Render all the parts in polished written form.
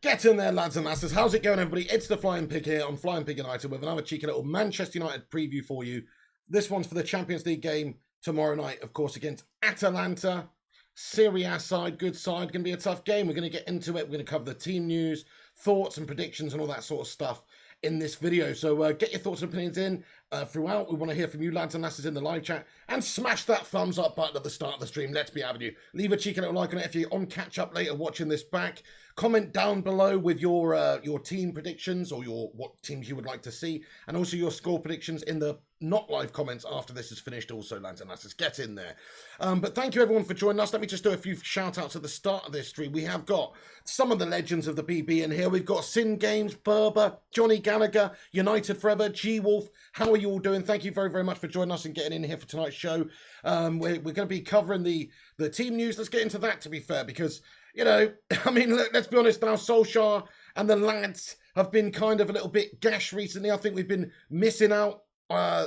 Get in there, lads and lasses. How's it going, everybody? It's the Flying Pig here on Flying Pig United with another cheeky little Manchester United preview for you. This one's for the Champions League game tomorrow night, of course, against Atalanta. Serie A side, good side. Going to be a tough game. We're going to get into it. We're going to cover the team news, thoughts and predictions and all that sort of stuff in this video. So get your thoughts and opinions in throughout. We want to hear from you, lads and lasses, in the live chat. And smash that thumbs up button at the start of the stream. Let's be having you. Leave a cheeky little like on it if you're on catch up later watching this back. Comment down below with your team predictions or what teams you would like to see, and also your score predictions in the not live comments after this is finished. Also, lads and lasses, get in there. But thank you everyone for joining us. Let me just do a few shout outs at the start of this stream. We have got some of the legends of the BB in here. We've got Sin Games, Berber, Johnny Gallagher, United Forever, G Wolf. How are you all doing? Thank you very, very much for joining us and getting in here for tonight's show. We're going to be covering the team news. Let's get into that, to be fair, because you know, I mean, let's be honest now, Solskjaer and the lads have been kind of a little bit gash recently. I think we've been missing out,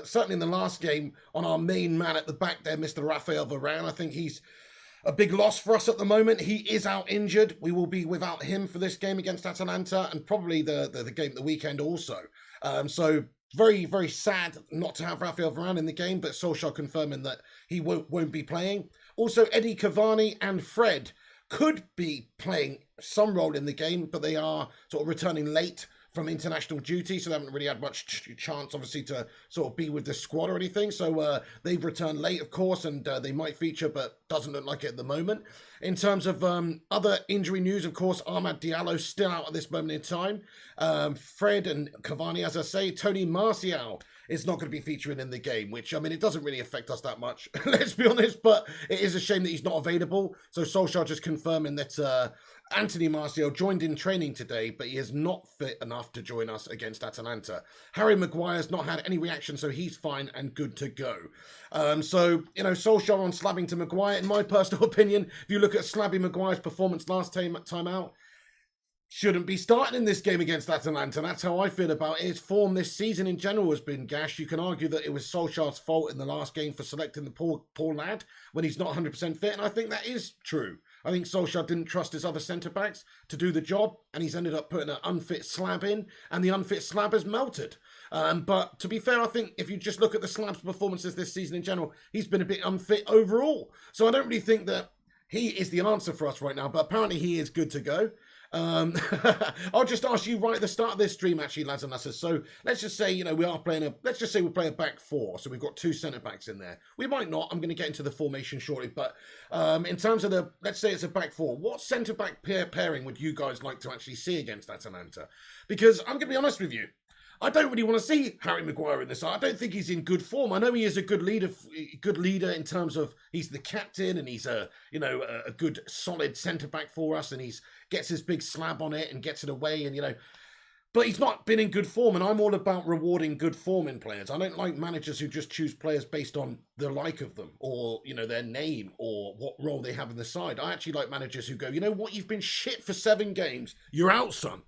certainly in the last game, on our main man at the back there, Mr. Rafael Varane. I think he's a big loss for us at the moment. He is out injured. We will be without him for this game against Atalanta and probably the game at the weekend also. So very, very sad not to have Rafael Varane in the game, but Solskjaer confirming that he won't be playing. Also, Eddie Cavani and Fred could be playing some role in the game, but they are sort of returning late from international duty, so they haven't really had much chance, obviously, to sort of be with the squad or anything. So they've returned late, of course, and they might feature, but doesn't look like it at the moment. In terms of other injury news, of course, Amad Diallo still out at this moment in time. Fred and Cavani, as I say, Tony Martial is not going to be featuring in the game, which, I mean, it doesn't really affect us that much, let's be honest, but it is a shame that he's not available. So Solskjaer just confirming that Anthony Martial joined in training today, but he is not fit enough to join us against Atalanta. Harry Maguire's not had any reaction, so he's fine and good to go. So, you know, Solskjaer on slabbing to Maguire. In my personal opinion, if you look at Slabby Maguire's performance last time out, shouldn't be starting in this game against Atalanta. That's how I feel about it. His form this season in general has been gash. You can argue that it was Solskjaer's fault in the last game for selecting the poor lad when he's not 100% fit, and I think that is true. I think Solskjaer didn't trust his other centre-backs to do the job, and he's ended up putting an unfit Slab in, and the unfit Slab has melted. But to be fair, I think if you just look at the Slab's performances this season in general, he's been a bit unfit overall. So I don't really think that he is the answer for us right now, but apparently he is good to go. I'll just ask you right at the start of this stream, actually, lads and lasses. So let's just say, you know, let's just say we play a back four. So we've got two centre backs in there. We might not. I'm going to get into the formation shortly. But in terms of let's say it's a back four. What centre back pairing would you guys like to actually see against Atalanta? Because I'm going to be honest with you, I don't really want to see Harry Maguire in this. I don't think he's in good form. I know he is a good leader in terms of he's the captain and he's a good solid centre back for us, and he's gets his big slab on it and gets it away, and but he's not been in good form, and I'm all about rewarding good form in players. I don't like managers who just choose players based on the like of them or, their name or what role they have in the side. I actually like managers who go, you know what, you've been shit for 7 games. You're out, son.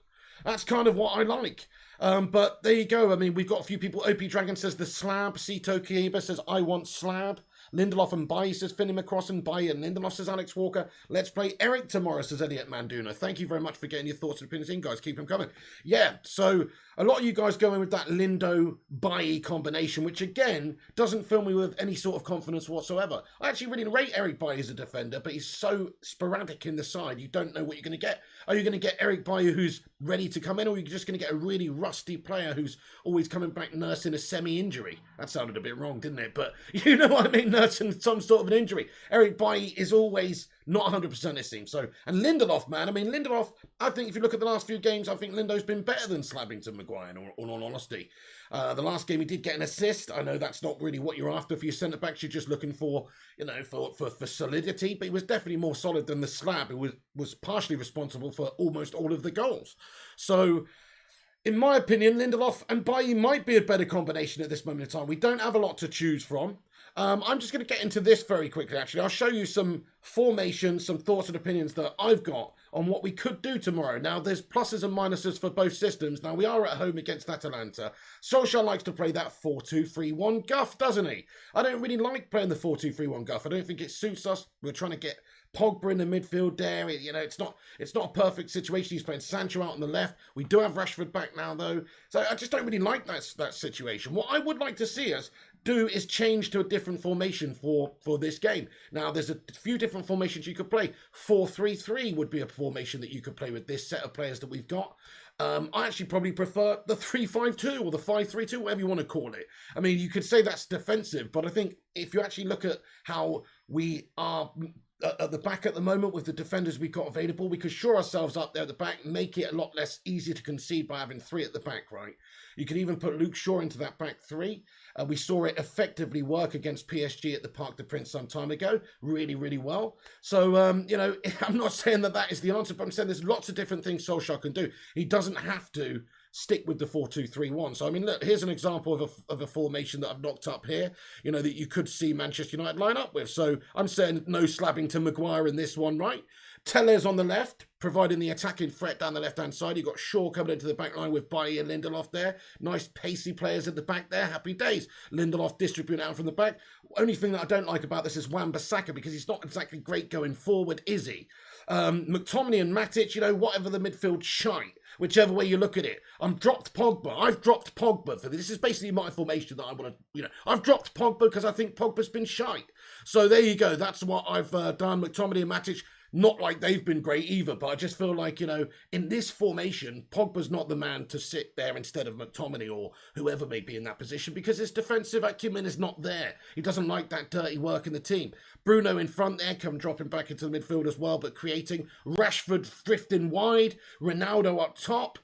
That's kind of what I like. But there you go. I mean, we've got a few people. OP Dragon says the slab. Sito Kieba says I want slab. Lindelof and Bailly says Finney McCross and Bailly, and Lindelof says Alex Walker. Let's play Eric tomorrow, says Elliot Manduna. Thank you very much for getting your thoughts and opinions in, guys. Keep them coming. Yeah, so a lot of you guys going with that Lindo-Bailly combination, which again doesn't fill me with any sort of confidence whatsoever. I actually really rate Eric Bailly as a defender, but he's so sporadic in the side, you don't know what you're going to get. Are you going to get Eric Bailly who's ready to come in, or are you just going to get a really rusty player who's always coming back nursing a semi-injury? That sounded a bit wrong, didn't it? But you know what I mean, nursing some sort of an injury. Eric Bailly is always not 100% it seems. So, and Lindelof, man, I mean, Lindelof, I think if you look at the last few games, I think Lindo's been better than slabbing to Maguire, in all honesty. The last game he did get an assist. I know that's not really what you're after for your centre-backs. You're just looking for, for solidity, but he was definitely more solid than the slab, who was partially responsible for almost all of the goals. So, in my opinion, Lindelof and Bailly might be a better combination at this moment in time. We don't have a lot to choose from. I'm just going to get into this very quickly, actually. I'll show you some formations, some thoughts and opinions that I've got on what we could do tomorrow. Now, there's pluses and minuses for both systems. Now, we are at home against Atalanta. Solskjaer likes to play that 4-2-3-1 guff, doesn't he? I don't really like playing the 4-2-3-1 guff. I don't think it suits us. We're trying to get Pogba in the midfield there. It's not a perfect situation. He's playing Sancho out on the left. We do have Rashford back now, though. So I just don't really like that situation. What I would like to see us do is change to a different formation for this game. Now, there's a few different formations you could play. 4-3-3 would be a formation that you could play with this set of players that we've got. I actually probably prefer the 3-5-2 or the 5-3-2, whatever you want to call it. I mean, you could say that's defensive, but I think if you actually look at how we are at the back at the moment with the defenders we've got available, we could shore ourselves up there at the back, make it a lot less easier to concede by having three at the back, right? You could even put Luke Shaw into that back three. We saw it effectively work against PSG at the Parc des Princes some time ago, really, really well. So, I'm not saying that is the answer, but I'm saying there's lots of different things Solskjaer can do. He doesn't have to stick with the 4-2-3-1. So, I mean, look, here's an example of a formation that I've knocked up here, that you could see Manchester United line up with. So, I'm saying no slabbing to Maguire in this one, right? Tellez on the left, providing the attacking threat down the left-hand side. You've got Shaw coming into the back line with Bailly and Lindelof there. Nice pacey players at the back there. Happy days. Lindelof distributing out from the back. Only thing that I don't like about this is Wan-Bissaka, because he's not exactly great going forward, is he? McTominay and Matic, whatever the midfield shite, whichever way you look at it. I've dropped Pogba for this. This is basically my formation that I want to, I've dropped Pogba because I think Pogba's been shite. So there you go. That's what I've done. McTominay and Matic, not like they've been great either, but I just feel like, in this formation, Pogba's not the man to sit there instead of McTominay or whoever may be in that position, because his defensive acumen is not there. He doesn't like that dirty work in the team. Bruno in front there, dropping back into the midfield as well, but creating. Rashford drifting wide, Ronaldo up top.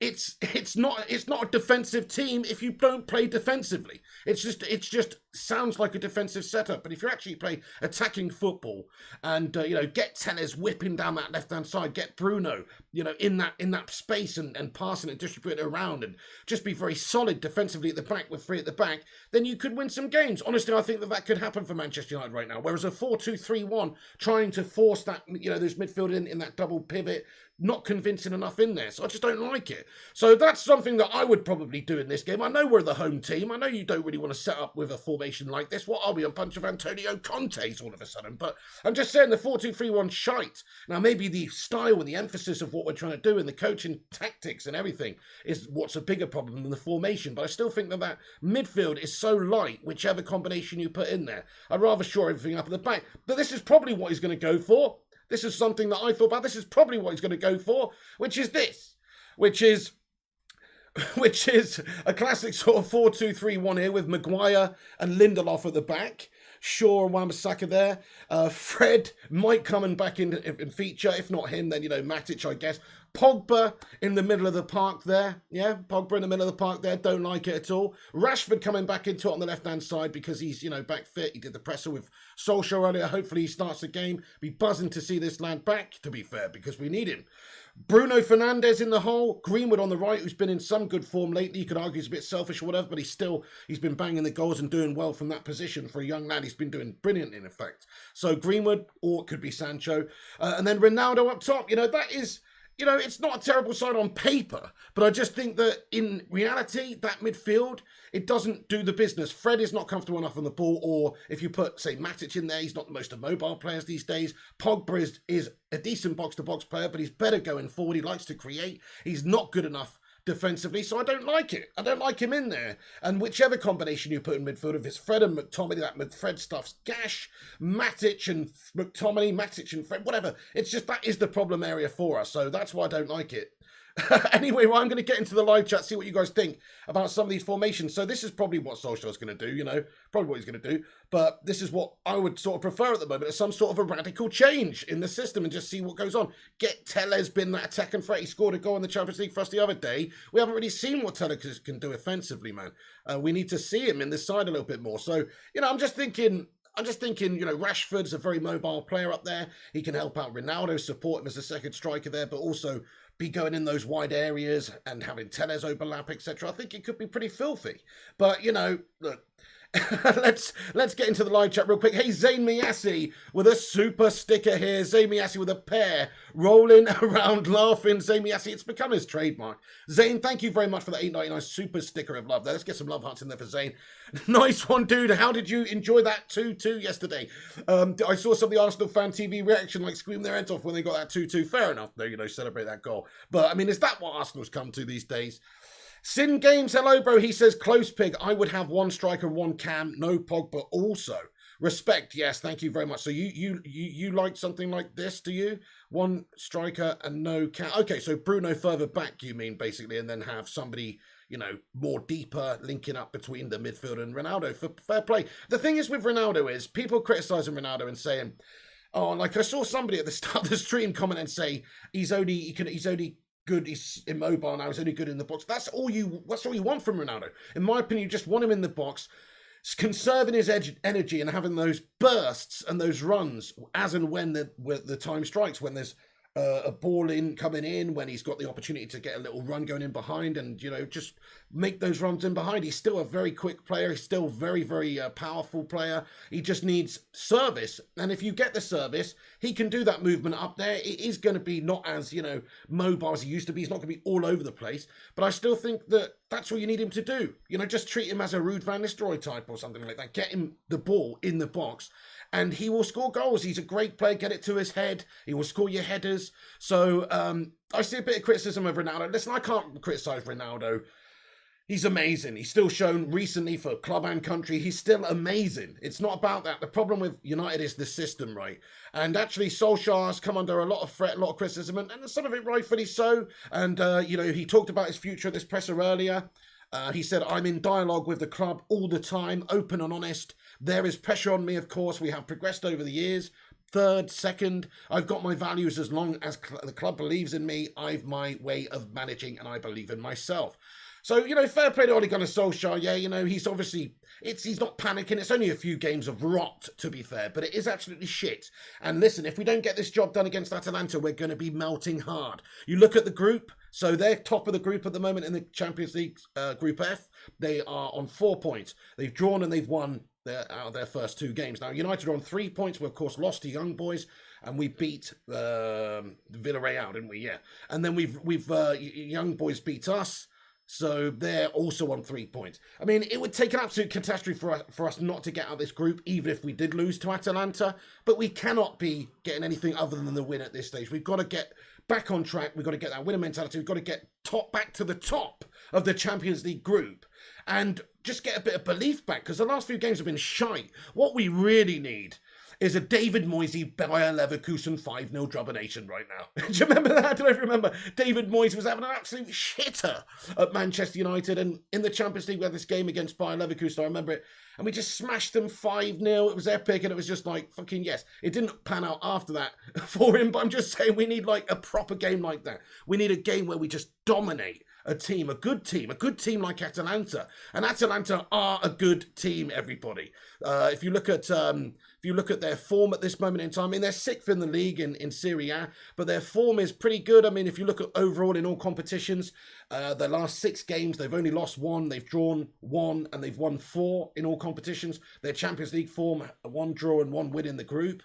It's not a defensive team if you don't play defensively. It's just sounds like a defensive setup. But if you actually play attacking football and get Tellez whipping down that left hand side, get Bruno in that space and passing and distributing it around, and just be very solid defensively at the back with three at the back, then you could win some games. Honestly, I think that could happen for Manchester United right now. Whereas a 4-2-3-1 trying to force that those midfield in that double pivot, not convincing enough in there. So I just don't like it. So that's something that I would probably do in this game. I know we're the home team. I know you don't really want to set up with a formation like this. What are we, a bunch of Antonio Contes all of a sudden? But I'm just saying the 4-2-3-1 shite. Now, maybe the style and the emphasis of what we're trying to do and the coaching tactics and everything is what's a bigger problem than the formation. But I still think that midfield is so light, whichever combination you put in there. I'd rather shore everything up at the back. But this is probably what he's going to go for. This is something that I thought about. This is probably what he's going to go for, which is a classic sort of 4-2-3-1 here with Maguire and Lindelof at the back. Shaw and Wan-Bissaka there. Fred might come and back in feature. If not him, then, Matic, I guess. Pogba in the middle of the park there. Yeah, Pogba in the middle of the park there. Don't like it at all. Rashford coming back into it on the left-hand side because he's, back fit. He did the presser with Solskjaer earlier. Hopefully he starts the game. Be buzzing to see this lad back, to be fair, because we need him. Bruno Fernandes in the hole. Greenwood on the right, who's been in some good form lately. You could argue he's a bit selfish or whatever, but he's been banging the goals and doing well from that position. For a young lad, he's been doing brilliant in effect. So Greenwood, or it could be Sancho. And then Ronaldo up top. That is... it's not a terrible side on paper, but I just think that in reality, that midfield, it doesn't do the business. Fred is not comfortable enough on the ball, or if you put, say, Matic in there, he's not the most mobile players these days. Pogba is a decent box-to-box player, but he's better going forward. He likes to create. He's not good enough defensively, so I don't like it. I don't like him in there. And whichever combination you put in midfield, if it's Fred and McTominay, that Fred stuff's gash, Matic and McTominay, Matic and Fred, whatever. It's just that is the problem area for us, so that's why I don't like it. Anyway, I'm going to get into the live chat, see what you guys think about some of these formations. So this is probably what Solskjaer's going to do, probably what he's going to do. But this is what I would sort of prefer at the moment, as some sort of a radical change in the system and just see what goes on. Get Tellez been that attacking threat. He scored a goal in the Champions League for us the other day. We haven't really seen what Tellez can do offensively, man. We need to see him in this side a little bit more. So, I'm just thinking, Rashford's a very mobile player up there. He can help out Ronaldo, support him as a second striker there, but also be going in those wide areas and having Tellez overlap, etc. I think it could be pretty filthy. But, look, let's get into the live chat real quick. Hey, Zayn Miyasi with a super sticker here. Zayn Miyasi with a pear rolling around laughing. Zayn Miyasi, it's become his trademark. Zayn, thank you very much for the $8.99 super sticker of love there. Let's get some love hearts in there for Zayn. Nice one, dude. How did you enjoy that 2-2 yesterday? I saw some of the Arsenal fan TV reaction, like screaming their heads off when they got that 2-2. Fair enough, though, celebrate that goal. But I mean, is that what Arsenal's come to these days? Sin Games, hello, bro. He says, close pig. I would have one striker, one cam, no Pogba also. Respect, yes, thank you very much. So you like something like this, do you? One striker and no cam. Okay, so Bruno further back, you mean, basically, and then have somebody, more deeper linking up between the midfield and Ronaldo for fair play. The thing is with Ronaldo is people criticising Ronaldo and saying, oh, like I saw somebody at the start of the stream comment and say he's only good, he's immobile now, he's only good in the box. That's all you want from Ronaldo. In my opinion, you just want him in the box, conserving his energy and having those bursts and those runs as and when the time strikes, when there's a ball coming in, when he's got the opportunity to get a little run going in behind and, just make those runs in behind. He's still a very quick player. He's still very, very powerful player. He just needs service. And if you get the service, he can do that movement up there. It is going to be not as, mobile as he used to be. He's not going to be all over the place. But I still think that that's what you need him to do. Just treat him as a Ruud van Nistelrooy type or something like that. Get him the ball in the box and he will score goals. He's a great player. Get it to his head. He will score your headers. So I see a bit of criticism of Ronaldo. Listen, I can't criticise Ronaldo. He's amazing. He's still shown recently for club and country. He's still amazing. It's not about that. The problem with United is the system, right? And actually, Solskjaer has come under a lot of threat, a lot of criticism, and some of it rightfully so. And, he talked about his future at this presser earlier. He said, I'm in dialogue with the club all the time, open and honest. There is pressure on me, of course. We have progressed over the years. Third, second, I've got my values as long as the club believes in me. I've my way of managing and I believe in myself. So, fair play to Ole Gunnar Solskjaer. Yeah, he's obviously, he's not panicking. It's only a few games of rot, to be fair, but it is absolutely shit. And listen, if we don't get this job done against Atalanta, we're going to be melting hard. You look at the group, so they're top of the group at the moment in the Champions League Group F. They are on 4 points. They've drawn and they've won out of their first 2 games. Now, United are on 3 points. We, of course, lost to Young Boys. And we beat Villarreal, didn't we? Yeah. And then we've Young Boys beat us. So they're also on 3 points. I mean, it would take an absolute catastrophe for us not to get out of this group, even if we did lose to Atalanta. But we cannot be getting anything other than the win at this stage. We've got to get back on track. We've got to get that winner mentality. We've got to get back to the top of the Champions League group and just get a bit of belief back, because the last few games have been shite. What we really need is a David Moyes Bayer Leverkusen 5-0 drubbination right now. Do you remember that? I don't know if you remember. David Moyes was having an absolute shitter at Manchester United, and in the Champions League we had this game against Bayer Leverkusen, I remember it, and we just smashed them 5-0. It was epic, and it was just like, fucking yes. It didn't pan out after that for him, but I'm just saying we need like a proper game like that. We need a game where we just dominate a good team like Atalanta. And Atalanta are a good team, everybody. If you look at their form at this moment in time, I mean, they're 6th in the league in Serie A, but their form is pretty good. I mean, if you look at overall in all competitions, their last 6 games, they've only lost 1, they've drawn 1, and they've won 4 in all competitions. Their Champions League form, 1 draw and 1 win in the group.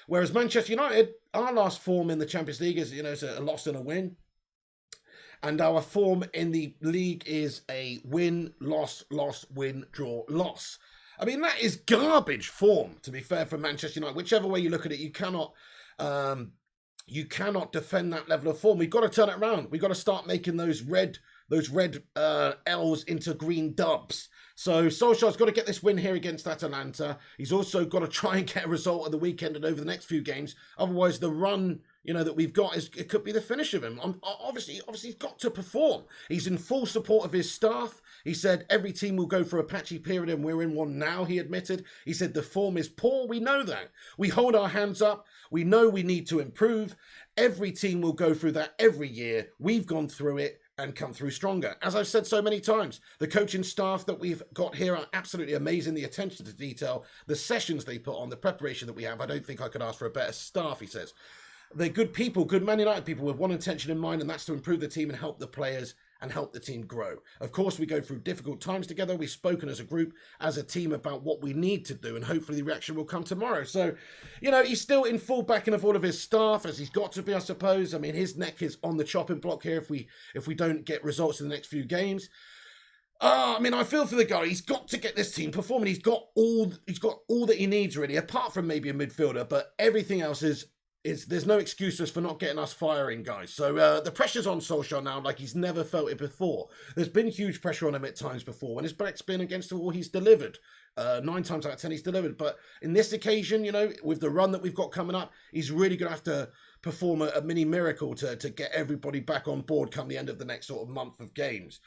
Whereas Manchester United, our last form in the Champions League is, is a loss and a win. And our form in the league is a win, loss, loss, win, draw, loss. I mean, that is garbage form, to be fair, for Manchester United. Whichever way you look at it, you cannot defend that level of form. We've got to turn it around. We've got to start making those red L's into green dubs. So Solskjaer's got to get this win here against Atalanta. He's also got to try and get a result at the weekend and over the next few games. Otherwise, the run that we've got it could be the finish of him. Obviously, he's got to perform. He's in full support of his staff. He said every team will go through a patchy period, and we're in one now, he admitted. He said the form is poor. We know that. We hold our hands up. We know we need to improve. Every team will go through that every year. We've gone through it and come through stronger. As I've said so many times, the coaching staff that we've got here are absolutely amazing. The attention to detail, the sessions they put on, the preparation that we have. I don't think I could ask for a better staff, he says. They're good people, good Man United people with one intention in mind, and that's to improve the team and help the players and help the team grow. Of course, we go through difficult times together. We've spoken as a group, as a team, about what we need to do, and hopefully the reaction will come tomorrow. So, you know, he's still in full backing of all of his staff, as he's got to be, I suppose. I mean, his neck is on the chopping block here if we don't get results in the next few games. I mean, I feel for the guy. He's got to get this team performing. He's got all that he needs, really, apart from maybe a midfielder. But everything else is there's no excuses for not getting us firing, guys. So the pressure's on Solskjaer now like he's never felt it before. There's been huge pressure on him at times before. When his back's been against the wall, he's delivered. 9 times out of 10, he's delivered. But in this occasion, you know, with the run that we've got coming up, he's really going to have to perform a mini miracle to get everybody back on board come the end of the next sort of month of games.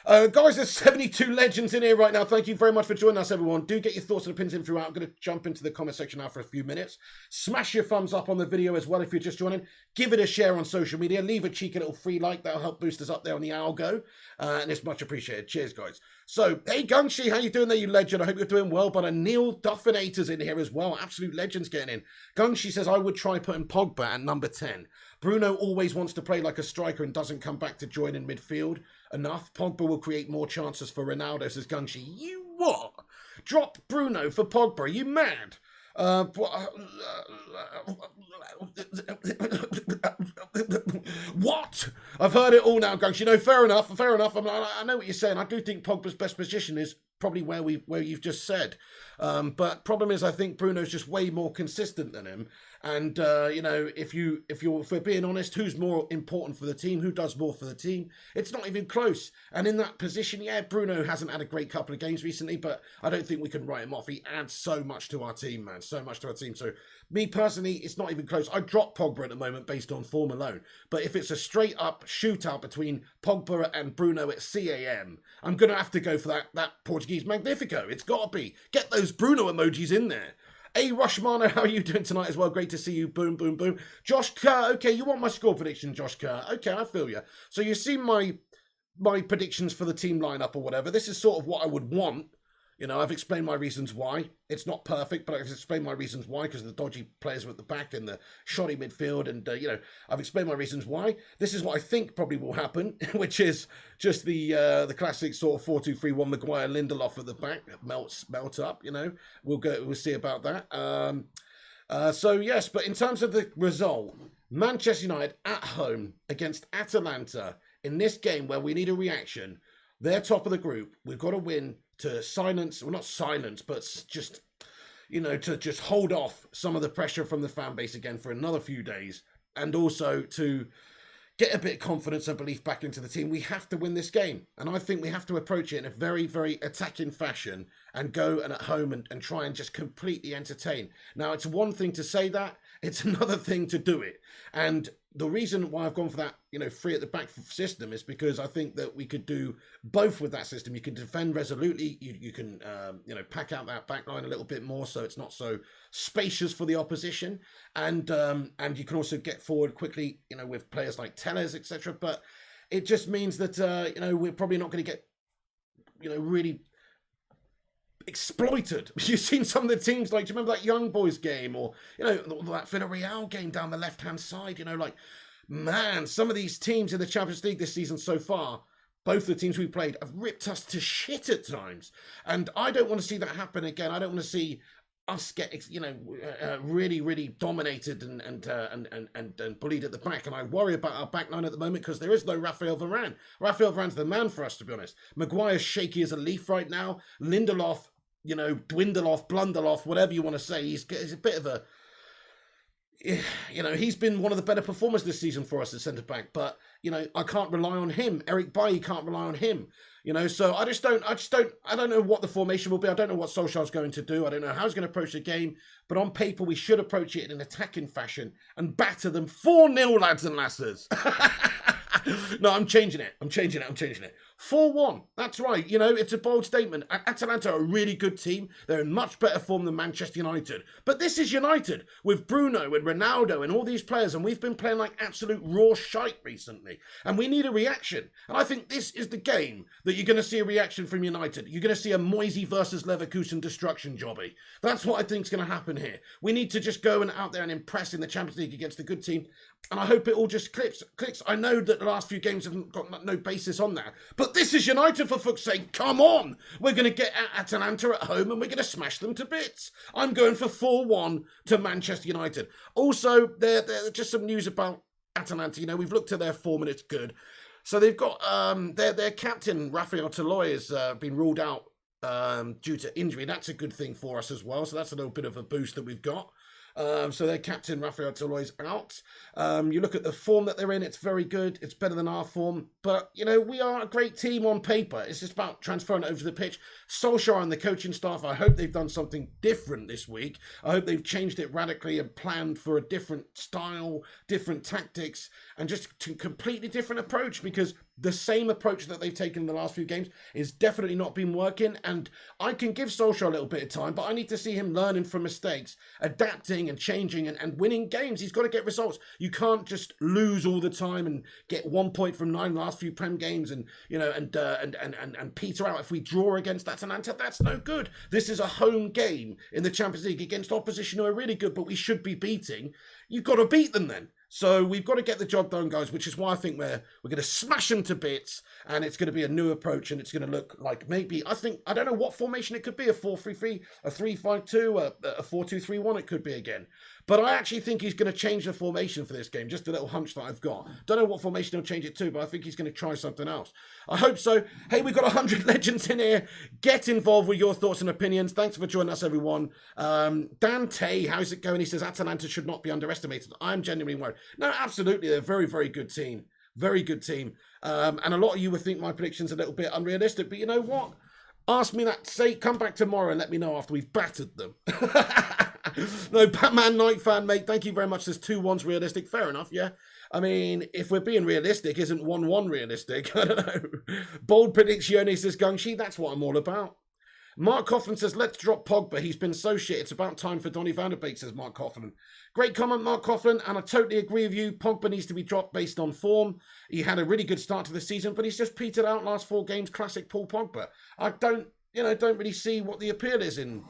Guys, there's 72 legends in here right now. Thank you very much for joining us, everyone. Do get your thoughts and opinions in throughout. I'm going to jump into the comment section now for a few minutes. Smash your thumbs up on the video as well if you're just joining. Give it a share on social media. Leave a cheeky little free like. That'll help boost us up there on the algo. And it's much appreciated. Cheers, guys. So, hey, Gunshi, how you doing there, you legend? I hope you're doing well. But Neil Duffinator's in here as well. Absolute legends getting in. Gunshi says, I would try putting Pogba at number 10. Bruno always wants to play like a striker and doesn't come back to join in midfield enough. Pogba will create more chances for Ronaldo, says Gunshi. You what? Drop Bruno for Pogba? Are you mad? What? I've heard it all now, Gunshi. No, fair enough. Fair enough. I know what you're saying. I do think Pogba's best position is probably where you've just said. But problem is, I think Bruno's just way more consistent than him. And you know, if we're being honest, who's more important for the team? Who does more for the team? It's not even close. And in that position, yeah, Bruno hasn't had a great couple of games recently, but I don't think we can write him off. He adds so much to our team, man. So much to our team. So me personally, it's not even close. I drop Pogba at the moment based on form alone. But if it's a straight up shootout between Pogba and Bruno at CAM, I'm gonna have to go for that Portuguese Magnifico. It's gotta be. Get those Bruno emojis in there. Hey, Rushmano, how are you doing tonight as well? Great to see you. Boom, boom, boom. Josh Kerr, okay, you want my score prediction, Josh Kerr? Okay, I feel you. So you've seen my predictions for the team lineup or whatever. This is sort of what I would want. You know, I've explained my reasons why. It's not perfect, but I've explained my reasons why, because the dodgy players are at the back and the shoddy midfield, and, you know, I've explained my reasons why. This is what I think probably will happen, which is just the classic sort of 4-2-3-1 Maguire Lindelof at the back. Melt up, you know. We'll see about that. So, yes, but in terms of the result, Manchester United at home against Atalanta in this game where we need a reaction. They're top of the group. We've got to win to silence, well, not silence, but just, you know, to just hold off some of the pressure from the fan base again for another few days, and also to get a bit of confidence and belief back into the team. We have to win this game, and I think we have to approach it in a very, very attacking fashion and go and at home and try and just completely entertain. Now, it's one thing to say that, it's another thing to do it. And the reason why I've gone for that, you know, 3 at the back system is because I think that we could do both with that system. You can defend resolutely. You can, you know, pack out that back line a little bit more so it's not so spacious for the opposition. And you can also get forward quickly, you know, with players like Tellers, etc. But it just means that, you know, we're probably not going to get, you know, really exploited. You've seen some of the teams, like, do you remember that Young Boys game, or, you know, that Villarreal game down the left-hand side? You know, like, man, some of these teams in the Champions League this season so far, both the teams we played, have ripped us to shit at times. And I don't want to see that happen again. I don't want to see us get, you know, really, really dominated and bullied at the back. And I worry about our back line at the moment because there is no Raphael Varane. Raphael Varane's the man for us, to be honest. Maguire's shaky as a leaf right now. Lindelof, you know, Dwindleoff, Blunderloff, whatever you want to say, he's a bit of a, you know, he's been one of the better performers this season for us at centre-back, but, you know, I can't rely on him. Eric Bailly can't rely on him, you know, so I don't know what the formation will be. I don't know what Solskjaer's going to do. I don't know how he's going to approach the game, but on paper, we should approach it in an attacking fashion and batter them 4-0, lads and lasses. No, I'm changing it. 4-0, 4-1. That's right. You know, it's a bold statement. Atalanta are a really good team. They're in much better form than Manchester United. But this is United with Bruno and Ronaldo and all these players. And we've been playing like absolute raw shite recently. And we need a reaction. And I think this is the game that you're going to see a reaction from United. You're going to see a Moisey versus Leverkusen destruction jobby. That's what I think is going to happen here. We need to just go and out there and impress in the Champions League against a good team. And I hope it all just clicks. I know that the last few games have got no basis on that. But this is United, for fuck's sake. Come on. We're going to get Atalanta at home and we're going to smash them to bits. I'm going for 4-1 to Manchester United. Also, there just some news about Atalanta. You know, we've looked at their form and it's good. So they've got their captain, Rafael Toloi, has been ruled out due to injury. That's a good thing for us as well. So that's a little bit of a boost that we've got. So their captain, Rafael Toloi's out. You look at the form that they're in, it's very good. It's better than our form. But, you know, we are a great team on paper. It's just about transferring it over to the pitch. Solskjaer and the coaching staff, I hope they've done something different this week. I hope they've changed it radically and planned for a different style, different tactics, and just a completely different approach, because the same approach that they've taken in the last few games is definitely not been working. And I can give Solskjaer a little bit of time, but I need to see him learning from mistakes, adapting and changing and winning games. He's got to get results. You can't just lose all the time and get 1 point from 9 last few Prem games and, you know, and peter out. If we draw against Atalanta, that's no good. This is a home game in the Champions League against opposition who are really good, but we should be beating. You've got to beat them then. So we've got to get the job done, guys, which is why I think we're going to smash them to bits, and it's going to be a new approach, and it's going to look like maybe, I don't know what formation it could be, a 4-3-3, a 3-5-2, a 4-2-3-1 it could be again. But I actually think he's going to change the formation for this game, just a little hunch that I've got. Don't know what formation he'll change it to, but I think he's going to try something else. I hope so. Hey, we've got 100 legends in here. Get involved with your thoughts and opinions. Thanks for joining us, everyone. Dante, how's it going? He says, Atalanta should not be underestimated. I'm genuinely worried. No, absolutely. They're a very, very good team. Very good team. And a lot of you would think my prediction's a little bit unrealistic, but you know what? Ask me that. Come back tomorrow and let me know after we've battered them. No, Batman Night fan, mate, thank you very much. There's 2-1s realistic. Fair enough, yeah. I mean, if we're being realistic, isn't 1-1 realistic? I don't know. Bold predictions, says Gungshi. That's what I'm all about. Mark Coughlin says, let's drop Pogba. He's been so shit. It's about time for Donny van der Beek, says Mark Coughlin. Great comment, Mark Coughlin, and I totally agree with you. Pogba needs to be dropped based on form. He had a really good start to the season, but he's just petered out last 4 games. Classic Paul Pogba. I don't really see what the appeal is in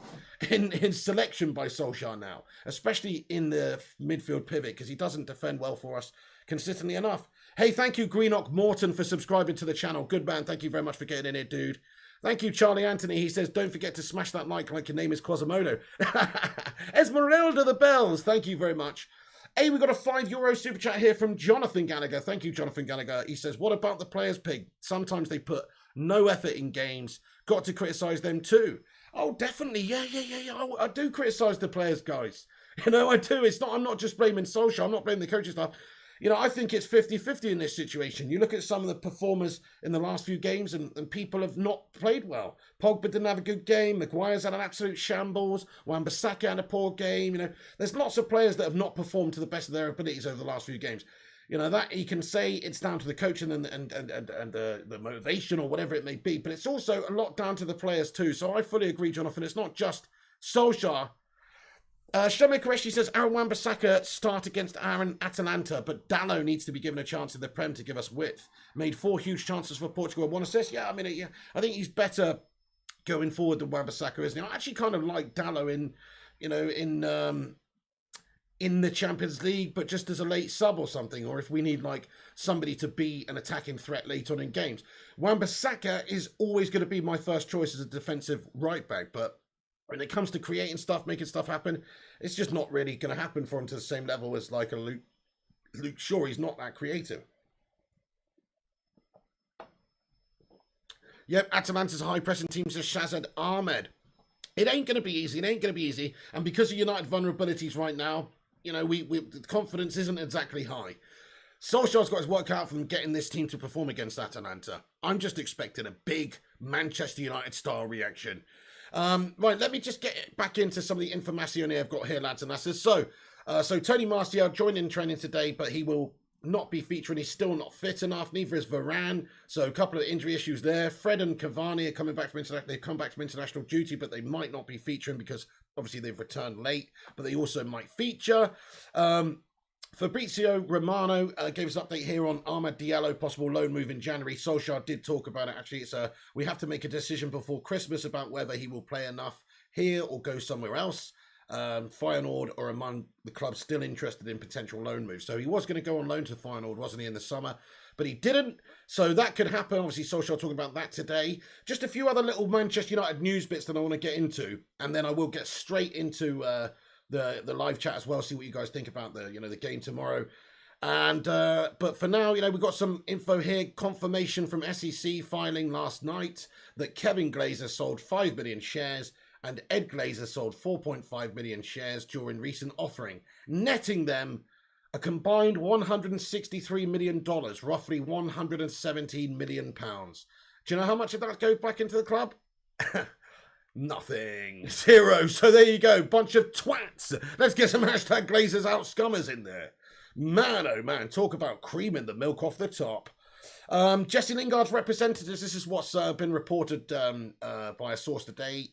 selection by Solskjaer now, especially in the midfield pivot, because he doesn't defend well for us consistently enough. Hey, thank you, Greenock Morton, for subscribing to the channel. Good man. Thank you very much for getting in here, dude. Thank you, Charlie Anthony. He says, don't forget to smash that like your name is Quasimodo. Esmeralda the Bells. Thank you very much. Hey, we got a €5 super chat here from Jonathan Gallagher. Thank you, Jonathan Gallagher. He says, what about the players, Pig? Sometimes they put no effort in games. Got to criticise them too. Oh, definitely. Yeah. I do criticise the players, guys. You know, I do. I'm not just blaming Solskjaer. I'm not blaming the coaching staff. You know, I think it's 50-50 in this situation. You look at some of the performers in the last few games and people have not played well. Pogba didn't have a good game. Maguire's had an absolute shambles. Wan-Bissaka had a poor game. You know, there's lots of players that have not performed to the best of their abilities over the last few games. You know, that you can say it's down to the coaching and the motivation or whatever it may be, but it's also a lot down to the players too. So I fully agree, Jonathan. It's not just Solskjaer. Shome Koreshi says, Aaron Wan-Bissaka start against Atalanta, but Dallo needs to be given a chance in the Prem to give us width. Made 4 huge chances for Portugal and 1 assist. Yeah, I mean, I think he's better going forward than Wan-Bissaka, isn't he? I actually kind of like Dallo in the Champions League, but just as a late sub or something, or if we need like somebody to be an attacking threat later on in games. Wan-Bissaka is always going to be my first choice as a defensive right back, but when it comes to creating stuff, making stuff happen, it's just not really going to happen for him to the same level as like a Luke Shaw. He's not that creative. Yep, Atalanta's a high-pressing team, says Shazad Ahmed. It ain't going to be easy. And because of United vulnerabilities right now, you know, the confidence isn't exactly high. Solskjaer's got his work out for them getting this team to perform against Atalanta. I'm just expecting a big Manchester United-style reaction. Right, let me just get back into some of the information I've got here, lads and lasses. So Tony Martial joined in training today, but he will not be featuring. He's still not fit enough. Neither is Varane. So a couple of injury issues there. Fred and Cavani are coming back from they've come back from international duty, but they might not be featuring because obviously they've returned late. But they also might feature. Fabrizio Romano gave us an update here on Amad Diallo, possible loan move in January. Solskjaer did talk about it. Actually, we have to make a decision before Christmas about whether he will play enough here or go somewhere else. Feyenoord or among the clubs still interested in potential loan moves. So he was going to go on loan to Feyenoord, wasn't he, in the summer? But he didn't. So that could happen. Obviously, Solskjaer talking about that today. Just a few other little Manchester United news bits that I want to get into. And then I will get straight into the live chat as well, see what you guys think about the game tomorrow. And but for now, we've got some info here. Confirmation from SEC filing last night that Kevin Glazer sold 5 million shares and Ed Glazer sold 4.5 million shares during recent offering, netting them a combined $163 million, roughly £117 million. Do you know how much of that goes back into the club? Nothing. 0. So there you go. Bunch of twats. Let's get some hashtag Glazers out scummers in there. Man, oh man. Talk about creaming the milk off the top. Jesse Lingard's representatives, this is what's been reported by a source today.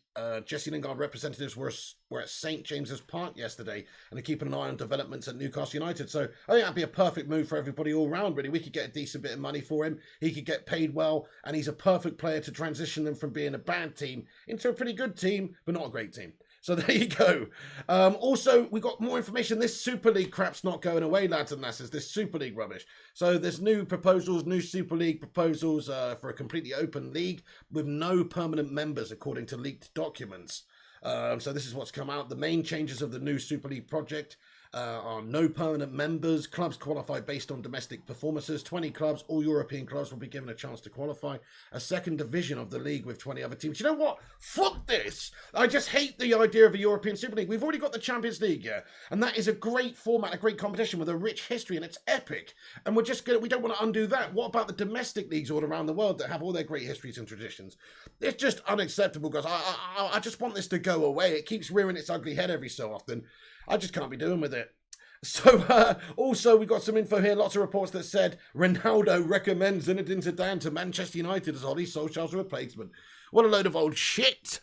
Jesse Lingard representatives were at St. James's Park yesterday and are keeping an eye on developments at Newcastle United. So I think that'd be a perfect move for everybody all round, really. We could get a decent bit of money for him. He could get paid well, and he's a perfect player to transition them from being a bad team into a pretty good team, but not a great team. So there you go. Also, we got more information. This Super League crap's not going away, lads and lasses. This Super League rubbish. So there's new proposals, new Super League proposals for a completely open league with no permanent members, according to leaked documents. So this is what's come out. The main changes of the new Super League project are no permanent members. Clubs qualify based on domestic performances. 20 clubs, all European clubs, will be given a chance to qualify. A second division of the league with 20 other teams. You know what? Fuck this. I just hate the idea of a European Super League. We've already got the Champions League, yeah, and that is a great format, a great competition with a rich history, and it's epic. And we don't want to undo that. What about the domestic leagues all around the world that have all their great histories and traditions? It's just unacceptable, guys. I just want this to go away. It keeps rearing its ugly head every so often. I just can't be doing with it. So, also, we got some info here. Lots of reports that said Ronaldo recommends Zinedine Zidane to Manchester United as Ollie Solskjaer's replacement. What a load of old shit.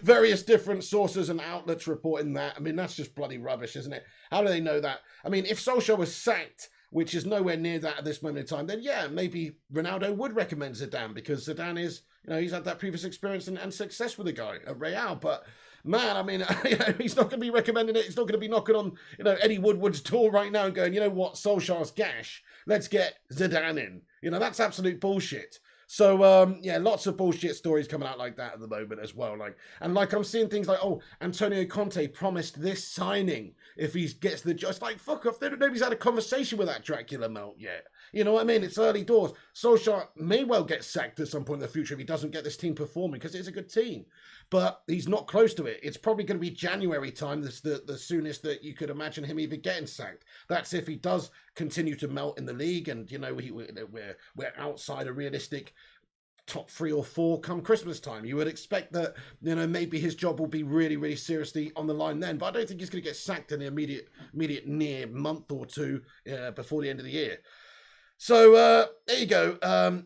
Various different sources and outlets reporting that. I mean, that's just bloody rubbish, isn't it? How do they know that? I mean, if Solskjaer was sacked, which is nowhere near that at this moment in time, then yeah, maybe Ronaldo would recommend Zidane because Zidane is, he's had that previous experience and success with the guy at Real. But man, I mean, he's not going to be recommending it. He's not going to be knocking on, Eddie Woodward's door right now and going, you know what, Solskjaer's gash. Let's get Zidane in. That's absolute bullshit. So, yeah, lots of bullshit stories coming out like that at the moment as well. I'm seeing things like, Antonio Conte promised this signing if he gets the job. It's like, fuck off. Nobody's had a conversation with that Dracula melt yet. You know what I mean? It's early doors. Solskjaer may well get sacked at some point in the future if he doesn't get this team performing because it's a good team. But he's not close to it. It's probably going to be January time, the soonest that you could imagine him even getting sacked. That's if he does continue to melt in the league and, we're outside a realistic top 3 or 4 come Christmas time. You would expect that, maybe his job will be really, really seriously on the line then. But I don't think he's going to get sacked in the immediate near month or two before the end of the year. So there you go.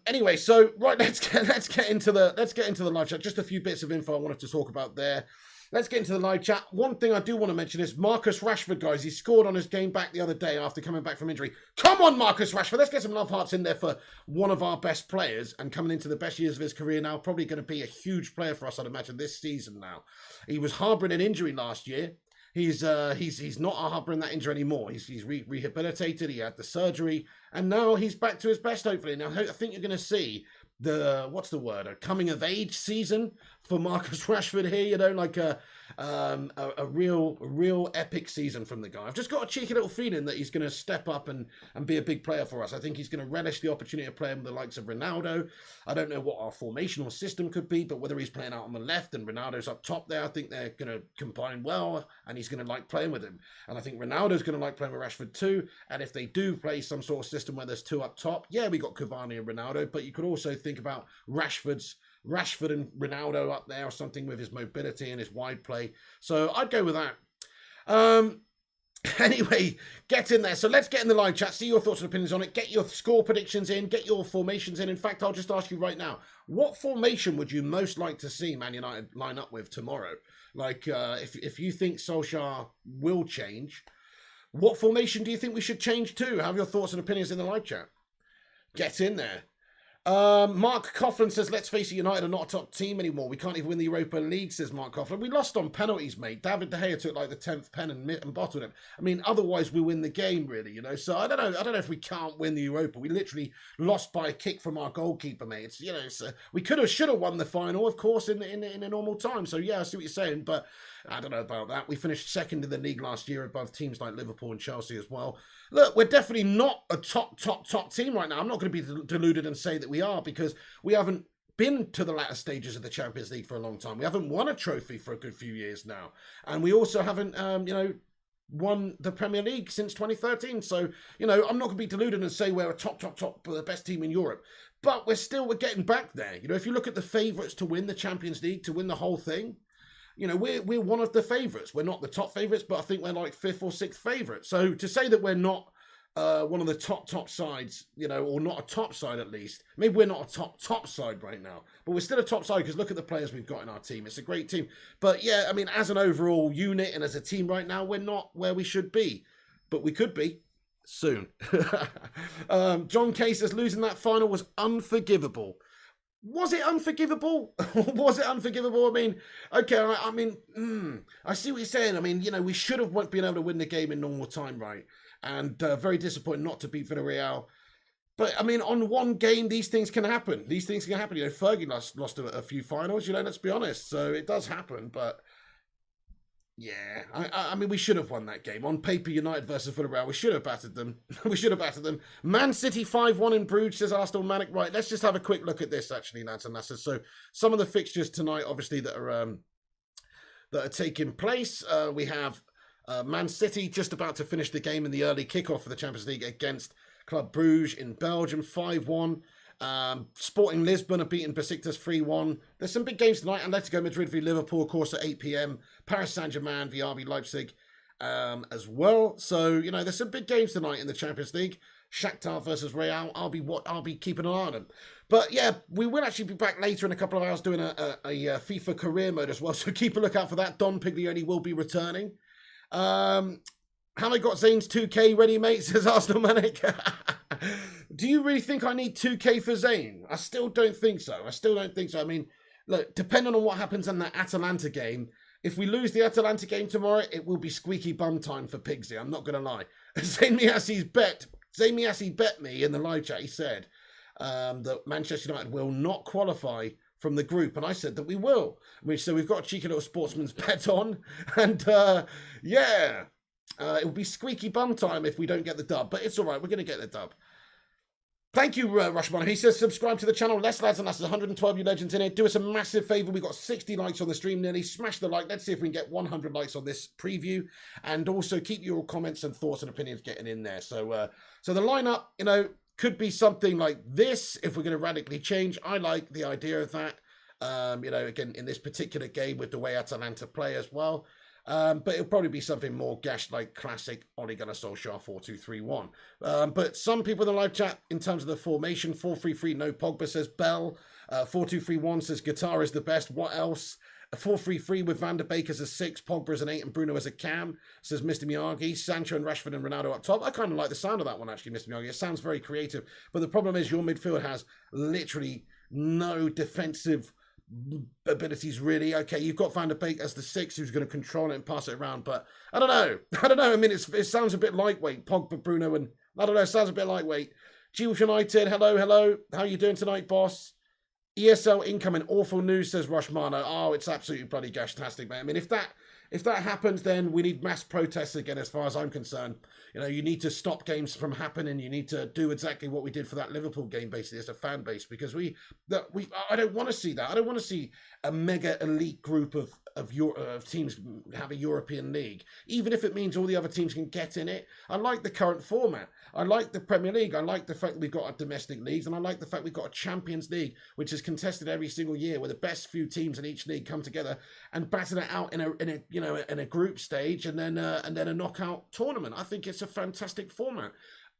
Anyway, so right, let's get into the live chat. Just a few bits of info I wanted to talk about there. Let's get into the live chat. One thing I do want to mention is Marcus Rashford, guys. He scored on his game back the other day after coming back from injury. Come on, Marcus Rashford. Let's get some love hearts in there for one of our best players and coming into the best years of his career now. Probably going to be a huge player for us, I'd imagine, this season now. He was harbouring an injury last year. He's not harbouring that injury anymore. He's rehabilitated. He had the surgery, and now he's back to his best. Hopefully, now I think you're going to see a coming of age season for Marcus Rashford here. A real epic season from the guy. I've just got a cheeky little feeling that he's going to step up and be a big player for us. I think he's going to relish the opportunity of playing with the likes of Ronaldo. I don't know what our formation or system could be, but whether he's playing out on the left and Ronaldo's up top there, I think they're going to combine well, and he's going to like playing with him. And I think Ronaldo's going to like playing with Rashford too. And if they do play some sort of system where there's 2 up top, yeah, we got Cavani and Ronaldo, but you could also think about Rashford and Ronaldo up there or something with his mobility and his wide play. So I'd go with that. Anyway, get in there. So let's get in the live chat, see your thoughts and opinions on it, get your score predictions in, get your formations in. In fact, I'll just ask you right now, what formation would you most like to see Man United line up with tomorrow? Like, if you think Solskjaer will change, what formation do you think we should change to? Have your thoughts and opinions in the live chat. Get in there. Mark Coughlin says, let's face it, United are not a top team anymore. We can't even win the Europa League, says Mark Coughlin. We lost on penalties, mate. David De Gea took like the 10th pen and bottled him. I mean, otherwise we win the game, really, you know. So I don't know if we can't win the Europa. We literally lost by a kick from our goalkeeper, mate. It's, you know, we should have won the final, of course, in a normal time. So yeah, I see what you're saying, but I don't know about that. We finished second in the league last year above teams like Liverpool and Chelsea as well. Look, we're definitely not a top team right now. I'm not going to be deluded and say that we are, because we haven't been to the latter stages of the Champions League for a long time. We haven't won a trophy for a good few years now. And we also haven't, won the Premier League since 2013. So, I'm not going to be deluded and say we're a top, the best team in Europe. But we're getting back there. If you look at the favourites to win the Champions League, to win the whole thing, we're one of the favourites. We're not the top favourites, but I think we're like 5th or 6th favourite. So to say that we're not one of the top sides, or not a top side at least, maybe we're not a top side right now, but we're still a top side because look at the players we've got in our team. It's a great team. But yeah, I mean, as an overall unit and as a team right now, we're not where we should be, but we could be soon. John Kay says losing that final was unforgivable. Was it unforgivable? Was it unforgivable? I mean, okay, I see what you're saying. I mean, we should have been able to win the game in normal time, right? And very disappointed not to beat Villarreal. But, I mean, on one game, these things can happen. These things can happen. Fergie lost a few finals, let's be honest. So it does happen, but yeah, I mean, we should have won that game. On paper, United versus Villarreal, we should have battered them. We should have battered them. Man City 5-1 in Bruges, says Arsenal Manic. Right, let's just have a quick look at this, actually, lads and lasses. So some of the fixtures tonight, obviously, that are taking place. We have Man City just about to finish the game in the early kickoff for the Champions League against Club Bruges in Belgium, 5-1. Sporting Lisbon are beating Besiktas 3-1. There's some big games tonight. Atletico Madrid v Liverpool, of course, at 8 p.m. Paris Saint-Germain v RB Leipzig as well. So, there's some big games tonight in the Champions League. Shakhtar versus Real. I'll be keeping an eye on them. But yeah, we will actually be back later in a couple of hours doing a FIFA career mode as well. So keep a lookout for that. Don Piglioni will be returning. Have I got Zane's 2K ready, mate? Says Arsenal Manic. Do you really think I need 2K for Zane? I still don't think so. I mean, look, depending on what happens in that Atalanta game, if we lose the Atalanta game tomorrow, it will be squeaky bum time for Pigsy. I'm not going to lie. Zane Miasi bet me in the live chat. He said that Manchester United will not qualify from the group, and I said that we will. So we've got a cheeky little sportsman's bet on, and yeah, it will be squeaky bum time if we don't get the dub, but it's all right. We're going to get the dub. Thank you, Rushman. He says, subscribe to the channel. Less lads and lasses, 112 you legends in here. Do us a massive favour. We got 60 likes on the stream nearly. Smash the like. Let's see if we can get 100 likes on this preview. And also keep your comments and thoughts and opinions getting in there. So the lineup, could be something like this if we're going to radically change. I like the idea of that. Again, in this particular game with the way Atalanta play as well. But it'll probably be something more gashed like classic Ole Gunnar Solskjaer 4-2-3-1. But some people in the live chat, in terms of the formation, 4-3-3, no Pogba, says Bell. 4-2-3-1 says Guitar is the best. What else? 4-3-3 with Van der Beek as a 6, Pogba as an 8, and Bruno as a cam, says Mr. Miyagi. Sancho and Rashford and Ronaldo up top. I kind of like the sound of that one, actually, Mr. Miyagi. It sounds very creative. But the problem is your midfield has literally no defensive abilities, really. Okay, you've got Van der Beek as the 6 who's going to control it and pass it around, but I don't know. I mean, it sounds a bit lightweight. Pogba, Bruno, and I don't know. It sounds a bit lightweight. G-Wolf United, hello. How are you doing tonight, boss? ESL incoming. Awful news, says Rushmano. Oh, it's absolutely bloody gashtastic, man. I mean, if that happens, then we need mass protests again, as far as I'm concerned. You need to stop games from happening. You need to do exactly what we did for that Liverpool game, basically, as a fan base, because I don't want to see that. I don't want to see a mega elite group of teams have a European league, even if it means all the other teams can get in it. I like the current format. I like the Premier League. I like the fact that we've got our domestic leagues, and I like the fact we've got a Champions League, which is contested every single year, where the best few teams in each league come together and batter it out in a in a group stage and then a knockout tournament. I think it's a fantastic format.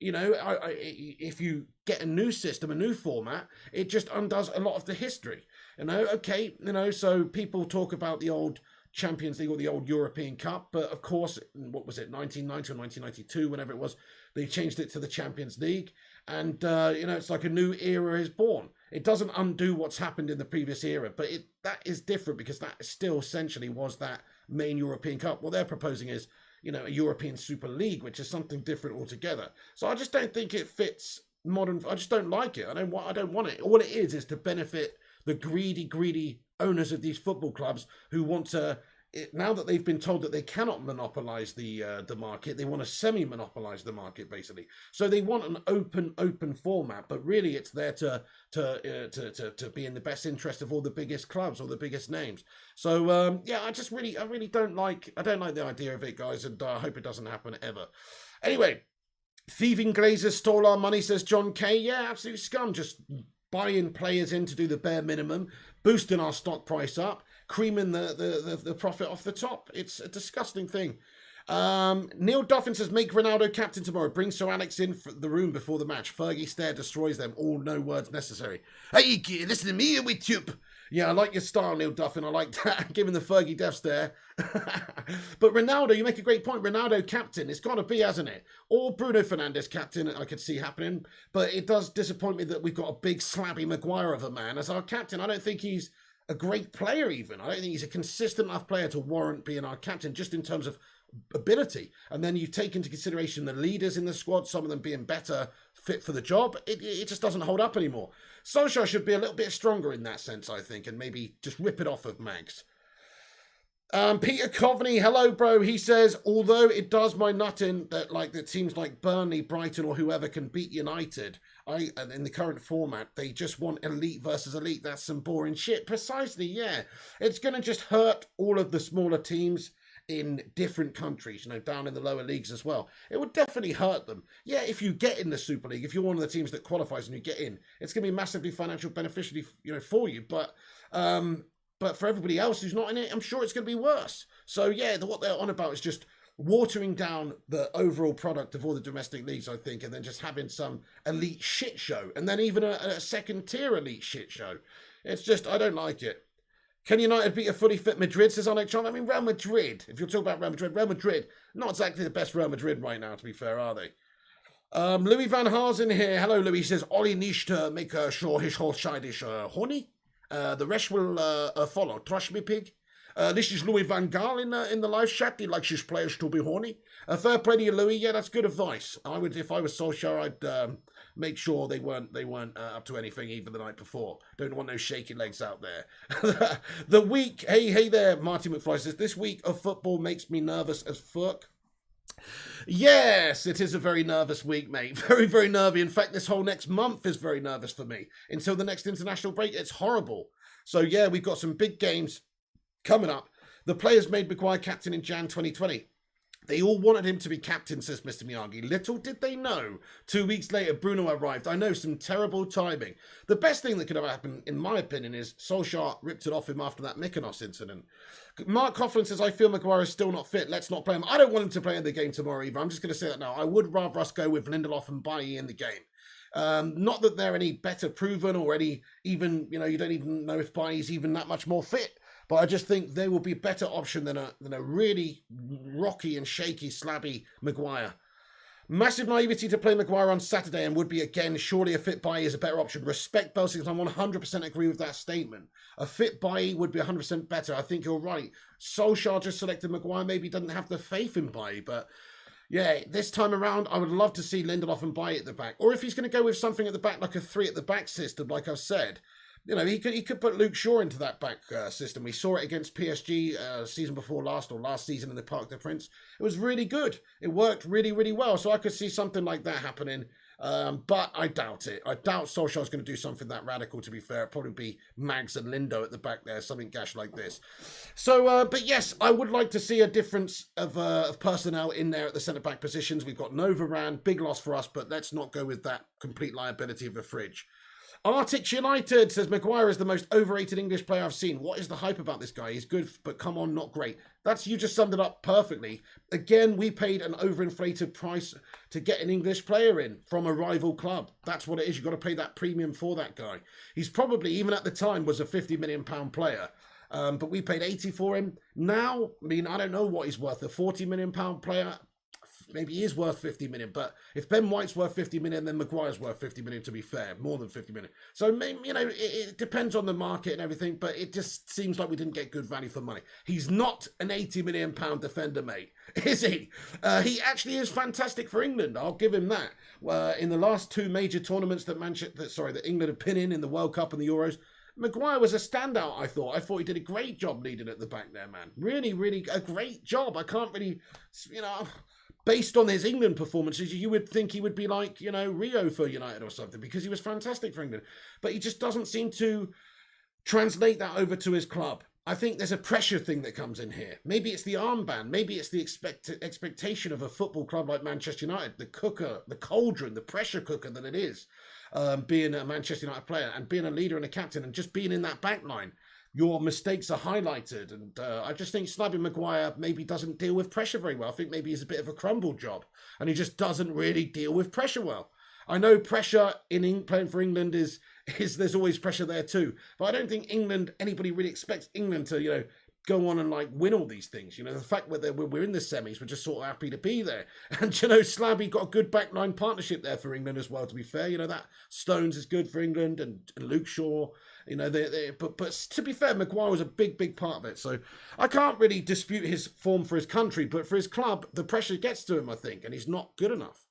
If you get a new system, a new format, it just undoes a lot of the history. Okay, so people talk about the old Champions League or the old European Cup, but of course, what was it, 1990 or 1992, whenever it was, they changed it to the Champions League, and it's like a new era is born. It doesn't undo what's happened in the previous era, but that is different because that still essentially was that main European Cup. What they're proposing is, a European Super League, which is something different altogether. So I just don't think it fits modern. I just don't like it. I don't want it. All it is to benefit the greedy owners of these football clubs who want to. Now that they've been told that they cannot monopolize the market, they want to semi-monopolize the market, basically. So they want an open format, but really it's there to be in the best interest of all the biggest clubs, all the biggest names. So I really don't like the idea of it, guys, and I hope it doesn't happen ever. Anyway, thieving Glazers stole our money, says John K. Yeah, absolute scum, just buying players in to do the bare minimum, boosting our stock price up, creaming the profit off the top. It's a disgusting thing. Neil Duffin says, make Ronaldo captain tomorrow. Bring Sir Alex in for the room before the match. Fergie stare destroys them. All no words necessary. Hey, listen to me with Tup. Yeah, I like your style, Neil Duffin. I like that. Giving the Fergie death stare. But Ronaldo, you make a great point. Ronaldo captain. It's got to be, hasn't it? Or Bruno Fernandes captain, I could see happening. But it does disappoint me that we've got a big slabby Maguire of a man as our captain. I don't think he's a great player even. I don't think he's a consistent enough player to warrant being our captain, just in terms of ability. And then you take into consideration the leaders in the squad, some of them being better fit for the job. It just doesn't hold up anymore. Solskjaer should be a little bit stronger in that sense, I think, and maybe just rip it off of Mags. Peter Coveney, hello, bro. He says, although it does my nutting that teams like Burnley, Brighton, or whoever can beat United, in the current format, they just want elite versus elite. That's some boring shit. Precisely, yeah. It's going to just hurt all of the smaller teams in different countries, down in the lower leagues as well. It would definitely hurt them. Yeah, if you get in the Super League, if you're one of the teams that qualifies and you get in, it's going to be massively financial beneficiary, for you. But for everybody else who's not in it, I'm sure it's going to be worse. So yeah, what they're on about is just watering down the overall product of all the domestic leagues, I think, and then just having some elite shit show, and then even a second tier elite shit show. It's just, I don't like it. Can United beat a fully fit Madrid, says Alex John? I mean, Real Madrid, if you're talking about Real Madrid, not exactly the best Real Madrid right now, to be fair, are they? Louis Van Haasen here. Hello, Louis. He says, Ollie nicht make sure his whole side is horny. The rest will follow. Trust me, pig. This is Louis Van Gaal in the live chat. He likes his players to be horny. Fair play to you, Louis. Yeah, that's good advice. If I was Solskjaer, I'd make sure they weren't up to anything even the night before. Don't want no shaky legs out there. The week, hey there, Marty McFly says, this week of football makes me nervous as fuck. Yes, it is a very nervous week, mate. Very, very nervy. In fact, this whole next month is very nervous for me. Until the next international break, it's horrible. So yeah, we've got some big games coming up. The players made Maguire captain in Jan 2020. They all wanted him to be captain, says Mr. Miyagi. Little did they know. 2 weeks later, Bruno arrived. I know, some terrible timing. The best thing that could have happened, in my opinion, is Solskjaer ripped it off him after that Mykonos incident. Mark Coughlin says, I feel Maguire is still not fit. Let's not play him. I don't want him to play in the game tomorrow either. I'm just going to say that now. I would rather us go with Lindelof and Bailly in the game. Not that they're any better proven or any even, you don't even know if Bailly's even that much more fit. But I just think they will be a better option than a really rocky and shaky, slabby Maguire. Massive naivety to play Maguire on Saturday and would be, again, surely a fit Bailly is a better option. Respect Belsington, I 100% agree with that statement. A fit Bailly would be 100% better. I think you're right. Solskjaer just selected Maguire, maybe doesn't have the faith in Bailly, but yeah, this time around, I would love to see Lindelof and Bailly at the back. Or if he's going to go with something at the back, like a 3 at the back system, like I've said, he could put Luke Shaw into that back system. We saw it against PSG season before last, or last season in the Parc des Princes. It was really good. It worked really, really well. So I could see something like that happening. But I doubt it. I doubt Solskjaer's going to do something that radical, to be fair. It'd probably be Mags and Lindo at the back there, something gash like this. So, but yes, I would like to see a difference of personnel in there at the centre-back positions. We've got no Varane, big loss for us, but let's not go with that complete liability of a fridge. Arctic United says Maguire is the most overrated English player I've seen. What is the hype about this guy? He's good, but come on, not great. You just summed it up perfectly. Again, we paid an overinflated price to get an English player in from a rival club. That's what it is. You've got to pay that premium for that guy. He's probably, even at the time, was a £50 million player. But we paid 80 for him. Now, I mean, I don't know what he's worth. A £40 million player. Maybe he is worth 50 million, but if Ben White's worth 50 million, then Maguire's worth 50 million, to be fair, more than 50 million. So, you know, it depends on the market and everything, but it just seems like we didn't get good value for money. He's not an 80 million pound defender, mate, is he? He actually is fantastic for England. I'll give him that. In the last two major tournaments that England have been in the World Cup and the Euros, Maguire was a standout, I thought. I thought he did a great job leading at the back there, man. Really, really a great job. I can't really, you know, based on his England performances, you would think he would be like, you know, Rio for United or something, because he was fantastic for England. But he just doesn't seem to translate that over to his club. I think there's a pressure thing that comes in here. Maybe it's the armband. Maybe it's the expectation of a football club like Manchester United, the cooker, the cauldron, the pressure cooker that it is, being a Manchester United player and being a leader and a captain and just being in that back line. Your mistakes are highlighted, and I just think Slabbing Maguire maybe doesn't deal with pressure very well. I think maybe he's a bit of a crumble job, and he just doesn't really deal with pressure well. I know pressure in playing for England is there's always pressure there too, but I don't think anybody really expects England to, you know, go on and like win all these things. You know, the fact that we're in the semis, we're just sort of happy to be there. And, you know, Slabby got a good backline partnership there for England as well, to be fair. You know, that Stones is good for England, and Luke Shaw, you know, but to be fair, Maguire was a big part of it. So I can't really dispute his form for his country, but for his club, the pressure gets to him, I think, and he's not good enough.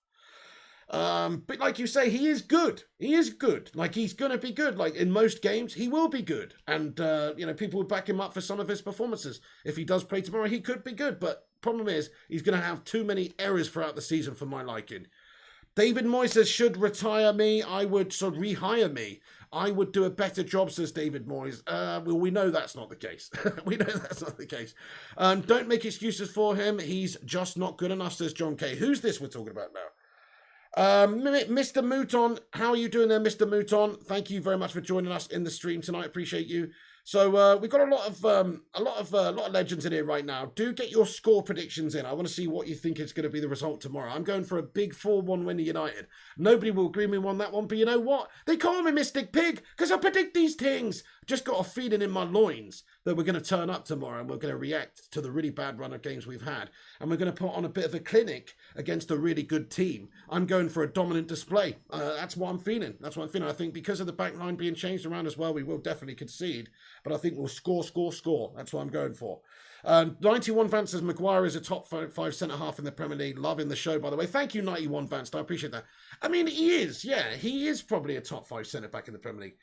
But like you say, he is good. He is good. Like, he's going to be good. Like, in most games, he will be good. And, you know, people would back him up for some of his performances. If he does play tomorrow, he could be good. But problem is, he's going to have too many errors throughout the season for my liking. David Moyes says, should retire me. I would rehire me. I would do a better job, says David Moyes. Well, we know that's not the case. We know that's not the case. Don't make excuses for him. He's just not good enough, says John Kay. Who's this we're talking about now? Mr. Mouton, how are you doing there, Mr. Mouton? Thank you very much for joining us in the stream tonight. Appreciate you. So we've got a lot of legends in here right now. Do get your score predictions in. I want to see what you think is going to be the result tomorrow. I'm going for a big 4-1 win to United. Nobody will agree with me on that one, but you know what? They call me Mystic Pig because I predict these things. Just got a feeling in my loins that we're going to turn up tomorrow and we're going to react to the really bad run of games we've had. And we're going to put on a bit of a clinic against a really good team. I'm going for a dominant display. That's what I'm feeling. I think because of the back line being changed around as well, we will definitely concede. But I think we'll score. That's what I'm going for. 91 Vance says Maguire is a top 5 centre-half in the Premier League. Loving the show, by the way. Thank you, 91 Vance. I appreciate that. I mean, he is. Yeah, he is probably a top 5 centre-back in the Premier League.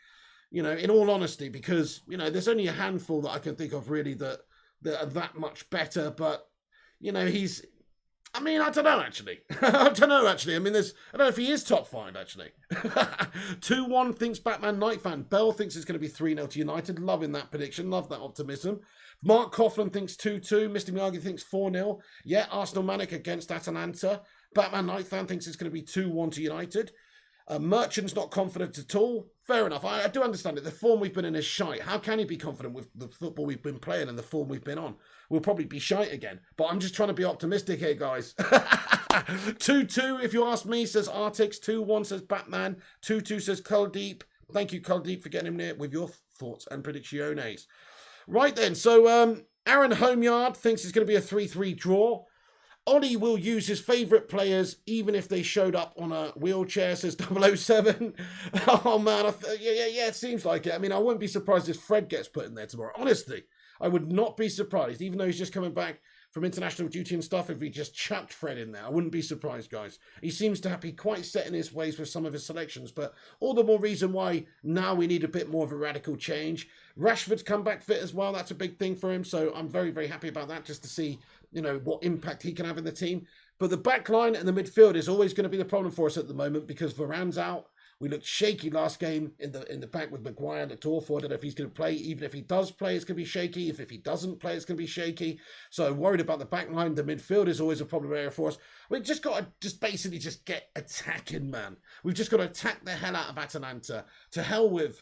You know, in all honesty, because, you know, there's only a handful that I can think of really that are that much better. But, you know, I don't know, actually. I don't know if he is top 5, actually. 2-1 thinks Batman Night fan. Bell thinks it's going to be 3-0 to United. Loving that prediction. Love that optimism. Mark Coughlin thinks 2-2. Mr. Miyagi thinks 4-0. Yeah, Arsenal Manic against Atalanta. Batman Night fan thinks it's going to be 2-1 to United. Merchant's not confident at all. Fair enough. I do understand it. The form we've been in is shite. How can he be confident with the football we've been playing and the form we've been on? We'll probably be shite again. But I'm just trying to be optimistic here, guys. 2-2, if you ask me, says Artix. 2-1 says Batman. 2-2 says Kuldeep. Thank you, Kuldeep, for getting in there with your thoughts and predicciones. Right then, so Aaron Homeyard thinks it's going to be a 3-3 draw. Ollie will use his favourite players even if they showed up on a wheelchair, says 007. Oh, man. Yeah, it seems like it. I mean, I wouldn't be surprised if Fred gets put in there tomorrow. Honestly, I would not be surprised, even though he's just coming back from international duty and stuff, if he just chucked Fred in there. I wouldn't be surprised, guys. He seems to be quite set in his ways with some of his selections, but all the more reason why now we need a bit more of a radical change. Rashford's come back fit as well. That's a big thing for him, so I'm very, very happy about that, just to see, you know, what impact he can have in the team. But the back line and the midfield is always going to be the problem for us at the moment because Varane's out. We looked shaky last game in the back with Maguire. Looked awful. I don't know if he's going to play. Even if he does play, it's going to be shaky. If he doesn't play, it's going to be shaky. So worried about the back line. The midfield is always a problem area for us. We've just got to basically get attacking, man. We've just got to attack the hell out of Atalanta. To hell with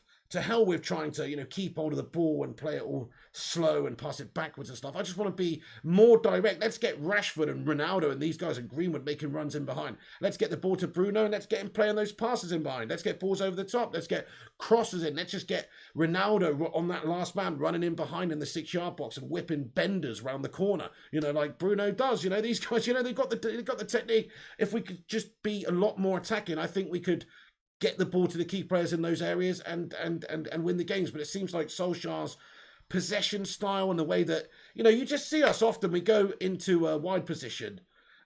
trying to, keep hold of the ball and play it all slow and pass it backwards and stuff. I just want to be more direct. Let's get Rashford and Ronaldo and these guys and Greenwood making runs in behind. Let's get the ball to Bruno and let's get him playing those passes in behind. Let's get balls over the top. Let's get crosses in. Let's just get Ronaldo on that last man running in behind in the 6-yard box and whipping benders round the corner, like Bruno does. These guys, they've got the technique. If we could just be a lot more attacking, I think we could get the ball to the key players in those areas and win the games. But it seems like Solskjaer's possession style and the way that, you just see us often, we go into a wide position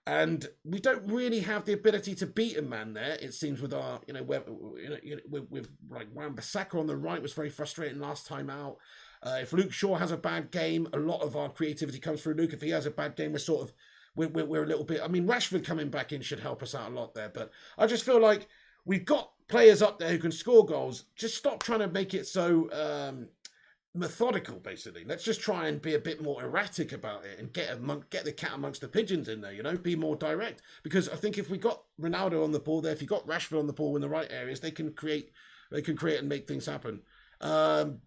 and we don't really have the ability to beat a man there. It seems with our, with like Wan-Bissaka on the right was very frustrating last time out. If Luke Shaw has a bad game, a lot of our creativity comes through Luke. If he has a bad game, we're a little bit, Rashford coming back in should help us out a lot there. But I just feel like we've got players up there who can score goals. Just stop trying to make it so methodical, basically. Let's just try and be a bit more erratic about it and get the cat amongst the pigeons in there, be more direct. Because I think if we got Ronaldo on the ball there, if you got Rashford on the ball in the right areas, they can create and make things happen. But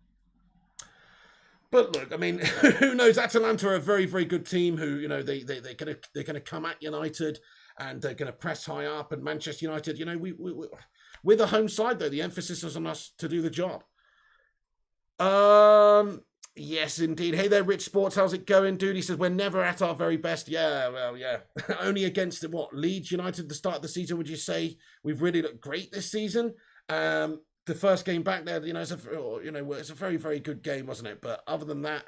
look, who knows? Atalanta are a very, very good team who, they're gonna come at United and they're gonna press high up. And Manchester United, we're the home side though. The emphasis is on us to do the job. Yes, indeed. Hey there, Rich Sports. How's it going, dude? He says we're never at our very best. Yeah, well, yeah. Only against Leeds United at the start of the season. Would you say we've really looked great this season? The first game back there, it's a very, very good game, wasn't it? But other than that,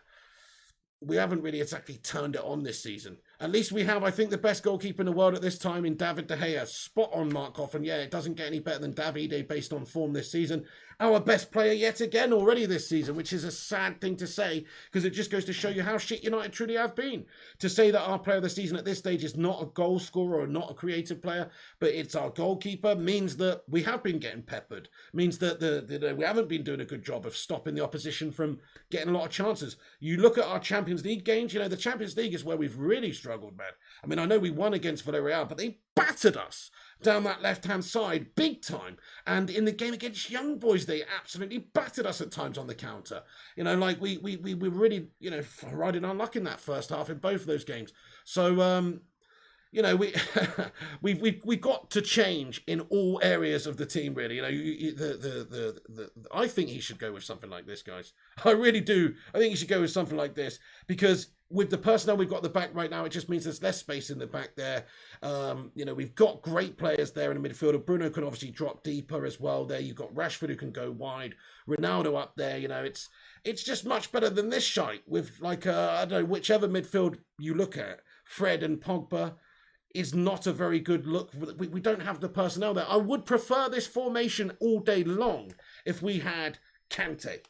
we haven't really exactly turned it on this season. At least we have, I think, the best goalkeeper in the world at this time in David De Gea. Spot on, Mark Hoffman. Yeah, it doesn't get any better than Davide based on form this season. Our best player yet again already this season, which is a sad thing to say because it just goes to show you how shit United truly have been. To say that our player of the season at this stage is not a goal scorer or not a creative player, but it's our goalkeeper means that we have been getting peppered. Means that we haven't been doing a good job of stopping the opposition from getting a lot of chances. You look at our Champions League games, the Champions League is where we've really struggled, man. I know we won against Villarreal, but they battered us down that left-hand side big time. And in the game against Young Boys, they absolutely battered us at times on the counter. We were really, riding our luck in that first half in both of those games. So, we got to change in all areas of the team, really. I think he should go with something like this, guys. I really do. I think he should go with something like this because with the personnel we've got at the back right now, it just means there's less space in the back there. We've got great players there in the midfield. Bruno can obviously drop deeper as well there. You've got Rashford who can go wide. Ronaldo up there, it's just much better than this shite with I don't know, whichever midfield you look at. Fred and Pogba is not a very good look. We don't have the personnel there. I would prefer this formation all day long if we had Kante.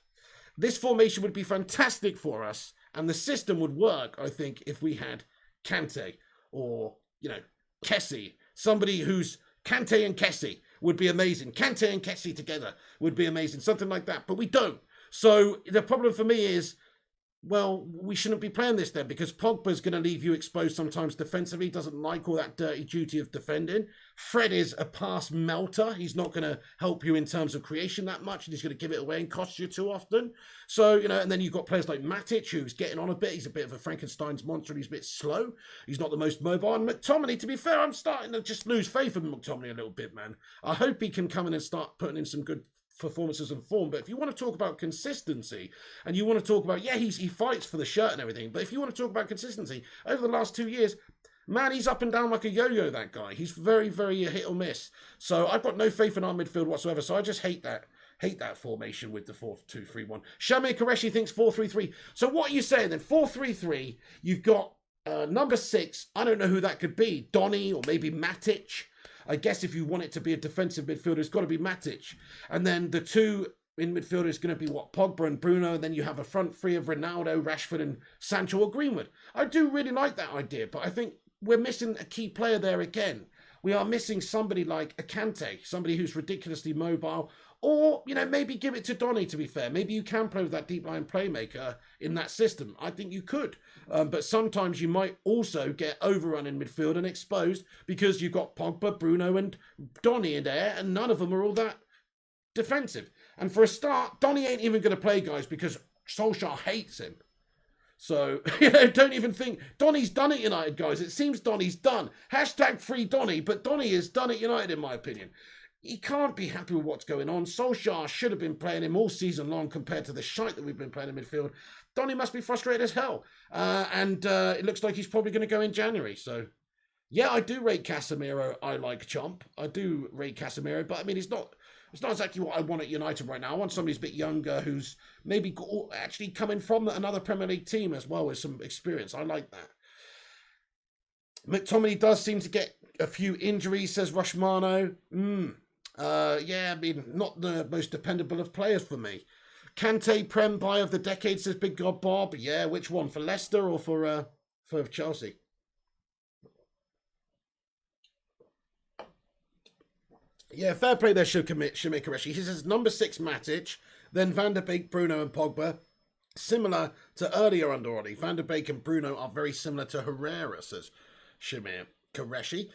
This formation would be fantastic for us. And the system would work, I think, if we had Kante or, Kessie. Somebody who's Kante and Kessie would be amazing. Kante and Kessie together would be amazing. Something like that. But we don't. So the problem for me is, well, we shouldn't be playing this then because Pogba's going to leave you exposed sometimes defensively. Doesn't like all that dirty duty of defending. Fred is a pass melter. He's not going to help you in terms of creation that much, and he's going to give it away and cost you too often. So, and then you've got players like Matic, who's getting on a bit. He's a bit of a Frankenstein's monster. He's a bit slow. He's not the most mobile. And McTominay, to be fair, I'm starting to just lose faith in McTominay a little bit, man. I hope he can come in and start putting in some good performances and form. But if you want to talk about consistency and you want to talk about, he fights for the shirt and everything, but if you want to talk about consistency over the last 2 years, man, he's up and down like a yo-yo, that guy. He's very, very hit or miss. So I've got no faith in our midfield whatsoever. So I just hate that formation with the 4-2-3-1. Shamir Qureshi thinks 4-3-3. So what are you saying then? 4-3-3, you've got number 6, I don't know who that could be, Donny or maybe Matic. I guess if you want it to be a defensive midfielder, it's got to be Matic. And then the 2 in midfield is going to be Pogba and Bruno. And then you have a front 3 of Ronaldo, Rashford and Sancho or Greenwood. I do really like that idea, but I think we're missing a key player there again. we are missing somebody like a Kante, somebody who's ridiculously mobile. Or, maybe give it to Donny, to be fair. Maybe you can play with that deep line playmaker in that system. I think you could. But sometimes you might also get overrun in midfield and exposed because you've got Pogba, Bruno and Donny in there, and none of them are all that defensive. And for a start, Donny ain't even going to play, guys, because Solskjaer hates him. So, don't even think. Donny's done at United, guys. It seems Donny's done. Hashtag free Donny, but Donny is done at United, in my opinion. He can't be happy with what's going on. Solskjaer should have been playing him all season long compared to the shite that we've been playing in midfield. Donny must be frustrated as hell. And it looks like he's probably going to go in January. So, yeah, I do rate Casemiro. I like Chomp. I do rate Casemiro. But, I mean, it's not exactly what I want at United right now. I want somebody who's a bit younger, who's maybe actually coming from another Premier League team as well with some experience. I like that. McTominay does seem to get a few injuries, says Rushmano. Yeah, I mean, not the most dependable of players for me. Kante Prem buy of the decade, says Big God Bob. Yeah, which one? For Leicester or for Chelsea? Yeah, fair play there, Shimei Koreshi. He says number 6 Matic, then Van der Beek, Bruno and Pogba. Similar to earlier under Oli. Van der Beek and Bruno are very similar to Herrera, says Shimei Koreshi.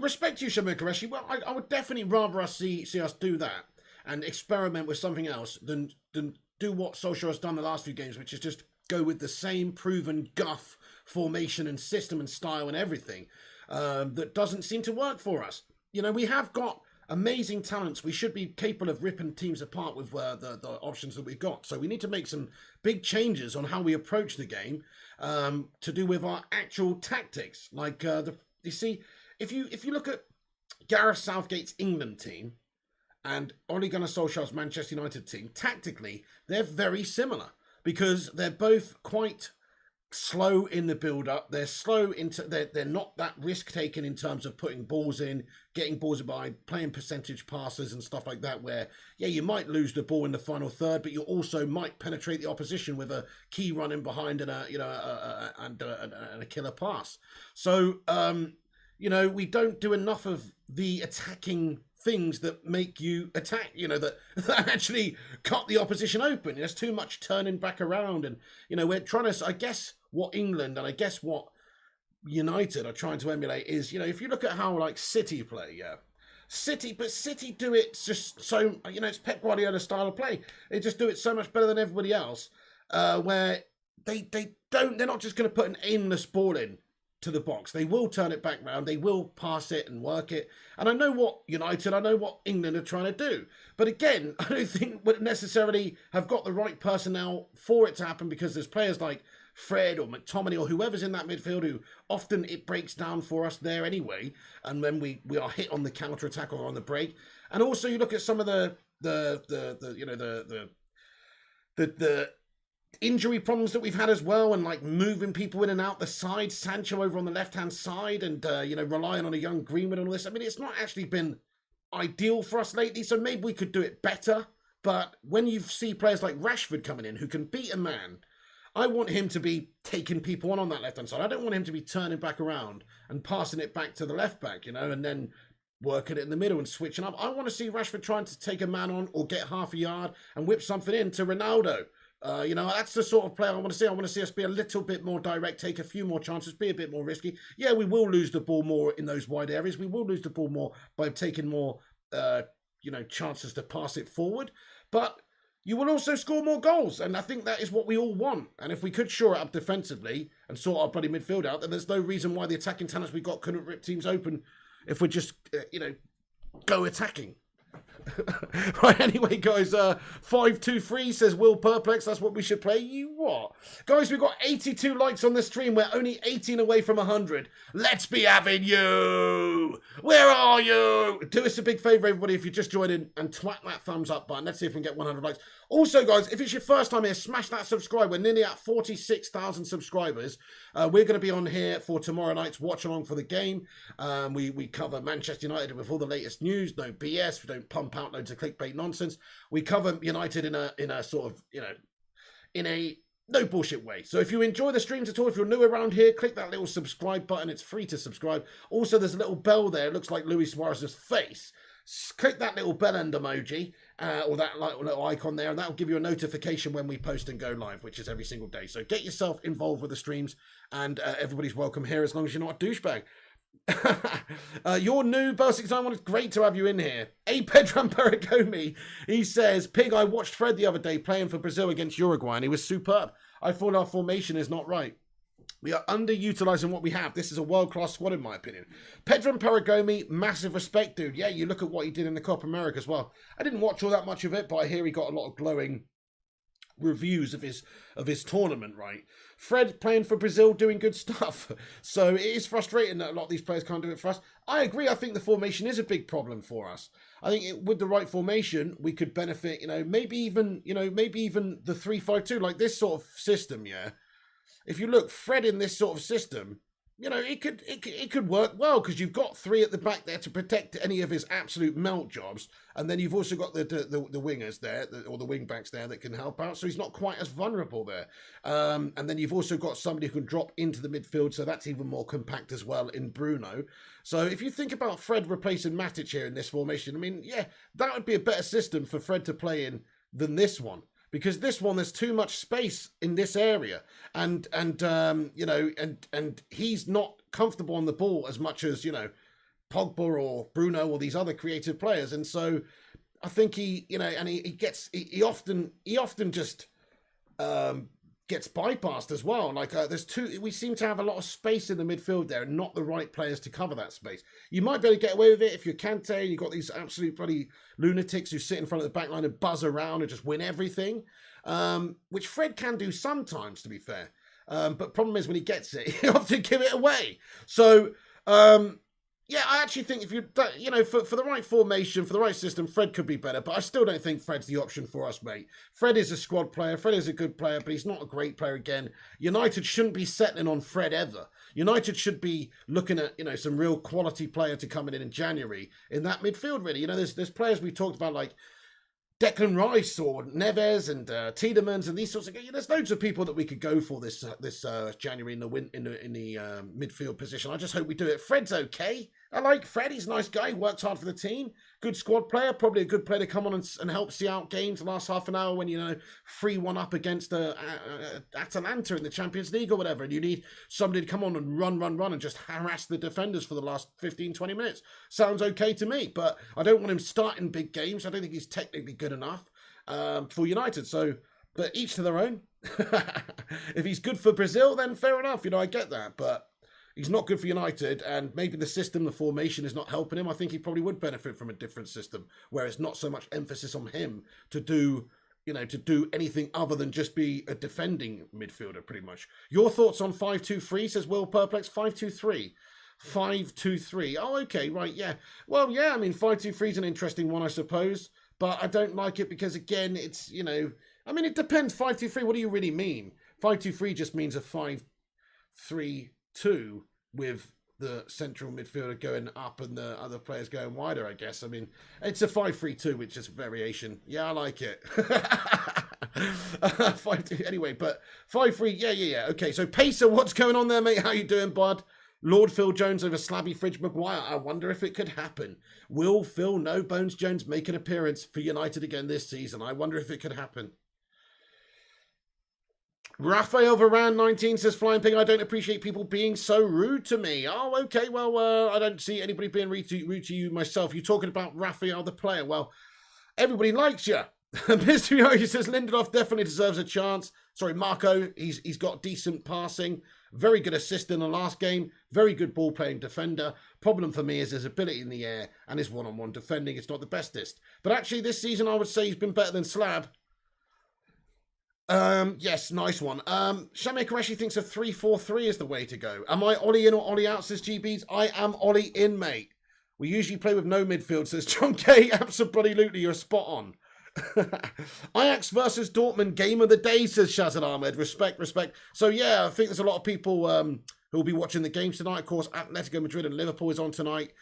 Respect to you, Shimei Koreshi. Well, I would definitely rather us see us do that and experiment with something else than do what Solskjaer has done the last few games, which is just go with the same proven guff formation and system and style and everything that doesn't seem to work for us. We have got amazing talents. We should be capable of ripping teams apart with the options that we've got. So we need to make some big changes on how we approach the game to do with our actual tactics. Like you see, if you look at Gareth Southgate's England team and Ole Gunnar Solskjaer's Manchester United team, tactically they're very similar because they're both quite slow in the build-up. They're slow they're not that risk-taking in terms of putting balls in, getting balls by playing percentage passes and stuff like that, where, yeah, you might lose the ball in the final third, but you also might penetrate the opposition with a key run in behind and a killer pass. So, we don't do enough of the attacking things that make you attack, that actually cut the opposition open. There's too much turning back around. And, we're trying to, I guess, what England and I guess what United are trying to emulate is, if you look at how, like, City play, City do it just so, it's Pep Guardiola style of play. They just do it so much better than everybody else, where they're not just going to put an aimless ball in to the box. They will turn it back round. They will pass it and work it. And I know what England are trying to do. But again, I don't think we necessarily have got the right personnel for it to happen because there's players like Fred or McTominay or whoever's in that midfield who often it breaks down for us there anyway. And when we are hit on the counter attack or on the break. And also you look at some of the injury problems that we've had as well, and like moving people in and out the side, Sancho over on the left-hand side, and relying on a young Greenwood and all this. I mean, it's not actually been ideal for us lately, so maybe we could do it better. But when you see players like Rashford coming in who can beat a man, I want him to be taking people on that left-hand side. I don't want him to be turning back around and passing it back to the left back, and then working it in the middle and switching up. I want to see Rashford trying to take a man on or get half a yard and whip something in to Ronaldo. That's the sort of player I want to see. I want to see us be a little bit more direct, take a few more chances, be a bit more risky. Yeah, we will lose the ball more in those wide areas. We will lose the ball more by taking more, chances to pass it forward. But you will also score more goals. And I think that is what we all want. And if we could shore it up defensively and sort our bloody midfield out, then there's no reason why the attacking talents we got couldn't rip teams open if we're just, go attacking. Right, anyway, guys, 523 says Will Perplex, that's what we should play. You what? Guys, we've got 82 likes on the stream. We're only 18 away from 100. Let's be having you. Where are you? Do us a big favour, everybody, if you just joined in and twat that thumbs up button. Let's see if we can get 100 likes. Also, guys, if it's your first time here, smash that subscribe. We're nearly at 46,000 subscribers. We're going to be on here for tomorrow night's watch along for the game. We cover Manchester United with all the latest news. No BS. We don't pump out loads of clickbait nonsense. We cover United in a sort of, in a No bullshit way. So if you enjoy the streams at all, if you're new around here, click that little subscribe button. It's free to subscribe. Also, there's a little bell there. It looks like Luis Suarez's face. Click that little bell end emoji or that little icon there, and that'll give you a notification when we post and go live, which is every single day. So get yourself involved with the streams, and everybody's welcome here as long as you're not a douchebag. You're new, Bell69. It's great to have you in here. Pedram Perigomi, he says, Pig, I watched Fred the other day playing for Brazil against Uruguay, and he was superb. I thought our formation is not right. We are underutilising what we have. This is a world-class squad, in my opinion. Pedram Perigomi, massive respect, dude. Yeah, you look at what he did in the Copa America as well. I didn't watch all that much of it, but I hear he got a lot of glowing reviews of his tournament, right? Fred playing for Brazil, doing good stuff. So it is frustrating that a lot of these players can't do it for us. I agree. I think the formation is a big problem for us. I think with the right formation, we could benefit, maybe even the 3-5-2, like this sort of system, yeah. If you look, Fred in this sort of system, it could work well because you've got three at the back there to protect any of his absolute melt jobs, and then you've also got the wingers there, or the wing backs there that can help out, so he's not quite as vulnerable there. And then you've also got somebody who can drop into the midfield, so that's even more compact as well in Bruno. So if you think about Fred replacing Matic here in this formation, I mean, yeah, that would be a better system for Fred to play in than this one. Because this one, there's too much space in this area, and he's not comfortable on the ball as much as Pogba or Bruno or these other creative players, and so I think he often just gets bypassed as well. Like we seem to have a lot of space in the midfield there, and not the right players to cover that space. You might be able to get away with it if you're Kante and you've got these absolute bloody lunatics who sit in front of the back line and buzz around and just win everything, which Fred can do sometimes, to be fair. But problem is when he gets it, he often give it away. So yeah, I actually think if for the right formation, for the right system, Fred could be better. But I still don't think Fred's the option for us, mate. Fred is a squad player. Fred is a good player, but he's not a great player again. United shouldn't be settling on Fred ever. United should be looking at some real quality player to come in January in that midfield. Really, there's players we talked about like Declan Rice or Neves and Tielemans and these sorts of. There's loads of people that we could go for this January in the midfield position. I just hope we do it. Fred's okay. I like Fred. He's a nice guy. He works hard for the team. Good squad player. Probably a good player to come on and help see out games the last half an hour when 3-1 up against Atalanta in the Champions League or whatever, and you need somebody to come on and run and just harass the defenders for the last 15-20 minutes. Sounds okay to me, but I don't want him starting big games. I don't think he's technically good enough for United. So, but each to their own. If he's good for Brazil, then fair enough. I get that, but he's not good for United, and maybe the system, the formation is not helping him. I think he probably would benefit from a different system where it's not so much emphasis on him to do anything other than just be a defending midfielder, pretty much. Your thoughts on 5-2-3, says Will Perplex. 5-2-3. 5-2-3. Oh, okay, right, yeah. Well, yeah, I mean, 5-2-3 is an interesting one, I suppose, but I don't like it because, again, it's, I mean, it depends. 5-2-3, what do you really mean? 5-2-3 just means a 5-3-2 with the central midfielder going up and the other players going wider, I guess. I mean, it's a 5-3-2, which is a variation. Yeah, I like it. 5-2, anyway, but 5-3, yeah. Okay, so Pacer, what's going on there, mate? How you doing, bud? Lord Phil Jones over Slabby Fridge Maguire. I wonder if it could happen. Will Phil No Bones Jones make an appearance for United again this season? I wonder if it could happen. Raphael Varane 19 says, Flying Pig, I don't appreciate people being so rude to me. Oh, okay, well, I don't see anybody being rude to you myself. You're talking about Raphael, the player. Well, everybody likes you. Mystery Hockey says, Lindelof definitely deserves a chance. Sorry, Marco, he's got decent passing. Very good assist in the last game. Very good ball-playing defender. Problem for me is his ability in the air and his one-on-one defending. It's not the bestest. But actually, this season, I would say he's been better than Slab. Yes, nice one. Shamir Qureshi thinks a 3-4-3 is the way to go. Am I Ollie in or Ollie out, says GBs? I am Ollie in, mate. We usually play with no midfield, says John K. Absolutely, you're spot on. Ajax versus Dortmund, game of the day, says Shazad Ahmed. Respect. So yeah, I think there's a lot of people who will be watching the games tonight. Of course, Atletico Madrid and Liverpool is on tonight.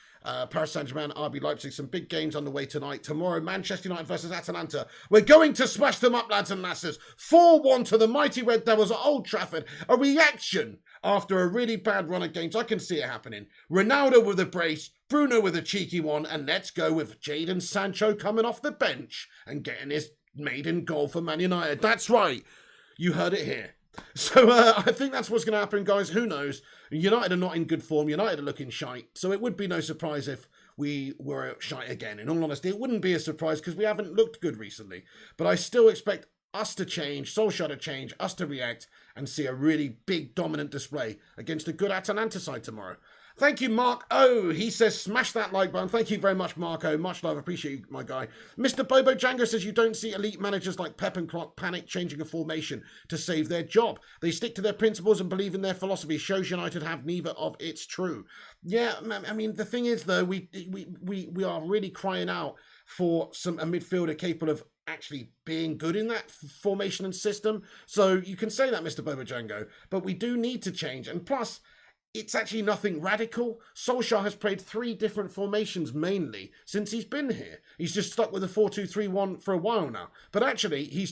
Paris Saint-Germain, RB Leipzig, some big games on the way tonight. Tomorrow, Manchester United versus Atalanta. We're going to smash them up, lads and lasses. 4-1 to the mighty Red Devils at Old Trafford. A reaction after a really bad run of games. I can see it happening. Ronaldo with a brace, Bruno with a cheeky one, and let's go with Jadon Sancho coming off the bench and getting his maiden goal for Man United. That's right. You heard it here. So I think that's what's going to happen, guys. Who knows? United are not in good form. United are looking shite. So it would be no surprise if we were shite again. In all honesty, it wouldn't be a surprise because we haven't looked good recently. But I still expect us to change, Solskjaer to change, us to react and see a really big dominant display against a good Atalanta side tomorrow. Thank you, Mark. Oh, he says, smash that like button. Thank you very much, Marco. Much love. Appreciate you, my guy. Mr. Bobo Django says, you don't see elite managers like Pep and Klopp panic changing a formation to save their job. They stick to their principles and believe in their philosophy. Shows United have neither of it's true. Yeah, I mean, the thing is, though, we are really crying out for a midfielder capable of actually being good in that formation and system. So you can say that, Mr. Bobo Django, but we do need to change. And plus, it's actually nothing radical. Solskjaer has played 3 different formations mainly since he's been here. He's just stuck with a 4-2-3-1 for a while now. But actually, he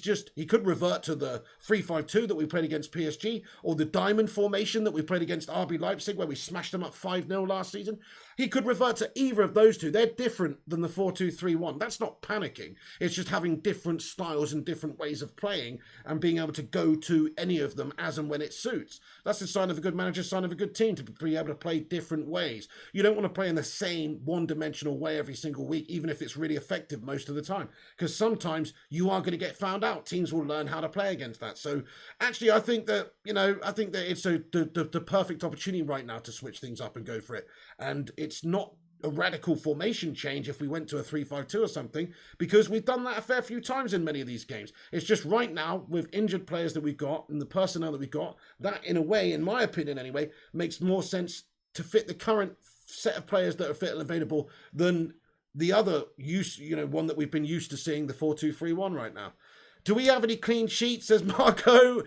could revert to the 3-5-2 that we played against PSG or the diamond formation that we played against RB Leipzig where we smashed them up 5-0 last season. He could revert to either of those two. They're different than the 4-2-3-1. That's not panicking. It's just having different styles and different ways of playing and being able to go to any of them as and when it suits. That's the sign of a good manager, sign of a good team, to be able to play different ways. You don't want to play in the same one-dimensional way every single week, even if it's really effective most of the time, because sometimes you are going to get found out. Teams will learn how to play against that. So actually, I think that it's the perfect opportunity right now to switch things up and go for it. And it's not a radical formation change if we went to a 3-5-2 or something, because we've done that a fair few times in many of these games. It's just right now, with injured players that we've got and the personnel that we've got, that in a way, in my opinion anyway, makes more sense to fit the current set of players that are fit and available than the other one that we've been used to seeing, the 4-2-3-1 right now. Do we have any clean sheets, says Marco?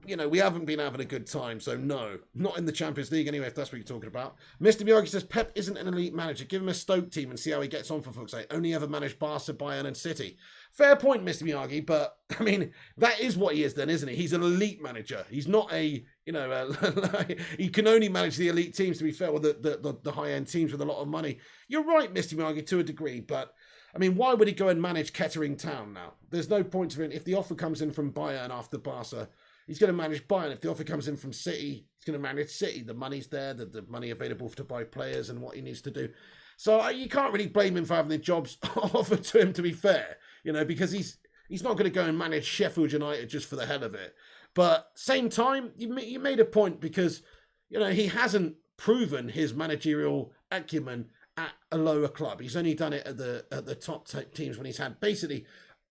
We haven't been having a good time, so no. Not in the Champions League anyway, if that's what you're talking about. Mr. Miyagi says, Pep isn't an elite manager. Give him a Stoke team and see how he gets on, for fuck's sake. Only ever managed Barca, Bayern and City. Fair point, Mr. Miyagi, but, I mean, that is what he is then, isn't he? He's an elite manager. He's not he can only manage the elite teams, to be fair, with the high-end teams with a lot of money. You're right, Mr. Miyagi, to a degree, but, I mean, why would he go and manage Kettering Town now? There's no point to it. If the offer comes in from Bayern after Barca, he's going to manage Bayern. If the offer comes in from City, he's going to manage City. The money's there, the money available to buy players and what he needs to do. So you can't really blame him for having the jobs offered to him, to be fair, because he's not going to go and manage Sheffield United just for the hell of it. But same time, you made a point, because, he hasn't proven his managerial acumen at a lower club. He's only done it at the top teams when he's had basically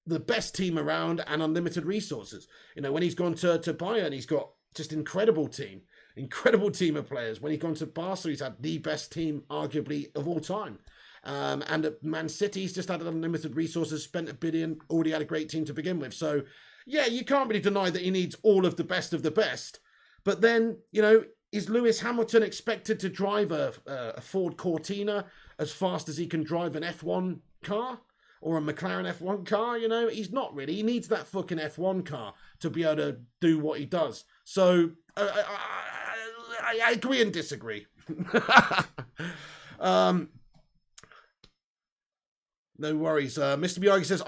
the best team around and unlimited resources. When he's gone to Bayern, he's got just incredible team of players. When he's gone to Barca, he's had the best team, arguably, of all time. And at Man City, he's just had unlimited resources, spent $1 billion, already had a great team to begin with. So, yeah, you can't really deny that he needs all of the best. But then, is Lewis Hamilton expected to drive a Ford Cortina as fast as he can drive an F1 car? Or a McLaren F1 car, He's not really. He needs that fucking F1 car to be able to do what he does. So, I agree and disagree. No worries. Mr. Miyagi says,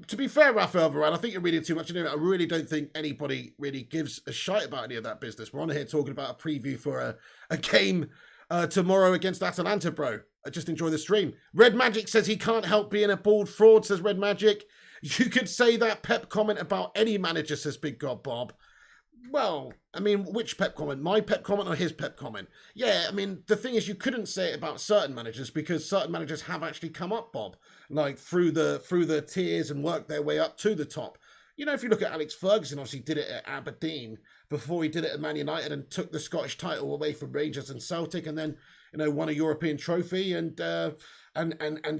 to be fair, Rafael Varane, I think you're reading too much into it. I really don't think anybody really gives a shite about any of that business. We're on here talking about a preview for a game tomorrow against Atalanta, bro. I just enjoy the stream. Red Magic says he can't help being a bald fraud, says Red Magic. You could say that Pep comment about any manager, says Big God Bob. Well, I mean, which Pep comment? My Pep comment or his Pep comment? Yeah, I mean, the thing is, you couldn't say it about certain managers because certain managers have actually come up, Bob, like through the tiers and worked their way up to the top. If you look at Alex Ferguson, obviously did it at Aberdeen before he did it at Man United and took the Scottish title away from Rangers and Celtic, and then won a European trophy and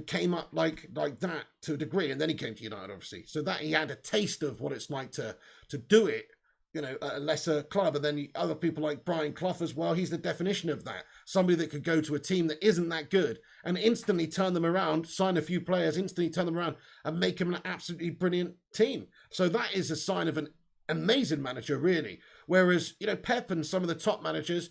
came up like that to a degree, and then he came to United, obviously, so that he had a taste of what it's like to do it a lesser club. And then other people like Brian Clough as well. He's the definition of that. Somebody that could go to a team that isn't that good and instantly turn them around, sign a few players, instantly turn them around and make them an absolutely brilliant team. So that is a sign of an amazing manager, really. Whereas, Pep and some of the top managers,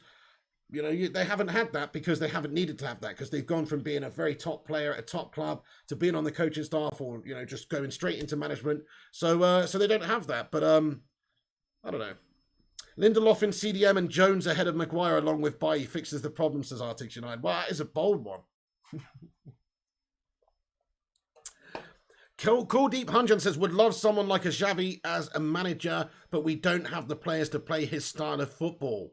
they haven't had that because they haven't needed to have that, because they've gone from being a very top player at a top club to being on the coaching staff, or, just going straight into management. So they don't have that. But I don't know. Lindelof in CDM and Jones ahead of Maguire along with Bailly fixes the problem, says Arctic United. Well, that is a bold one. Cool Deep Hunjan says, would love someone like a Xavi as a manager, but we don't have the players to play his style of football.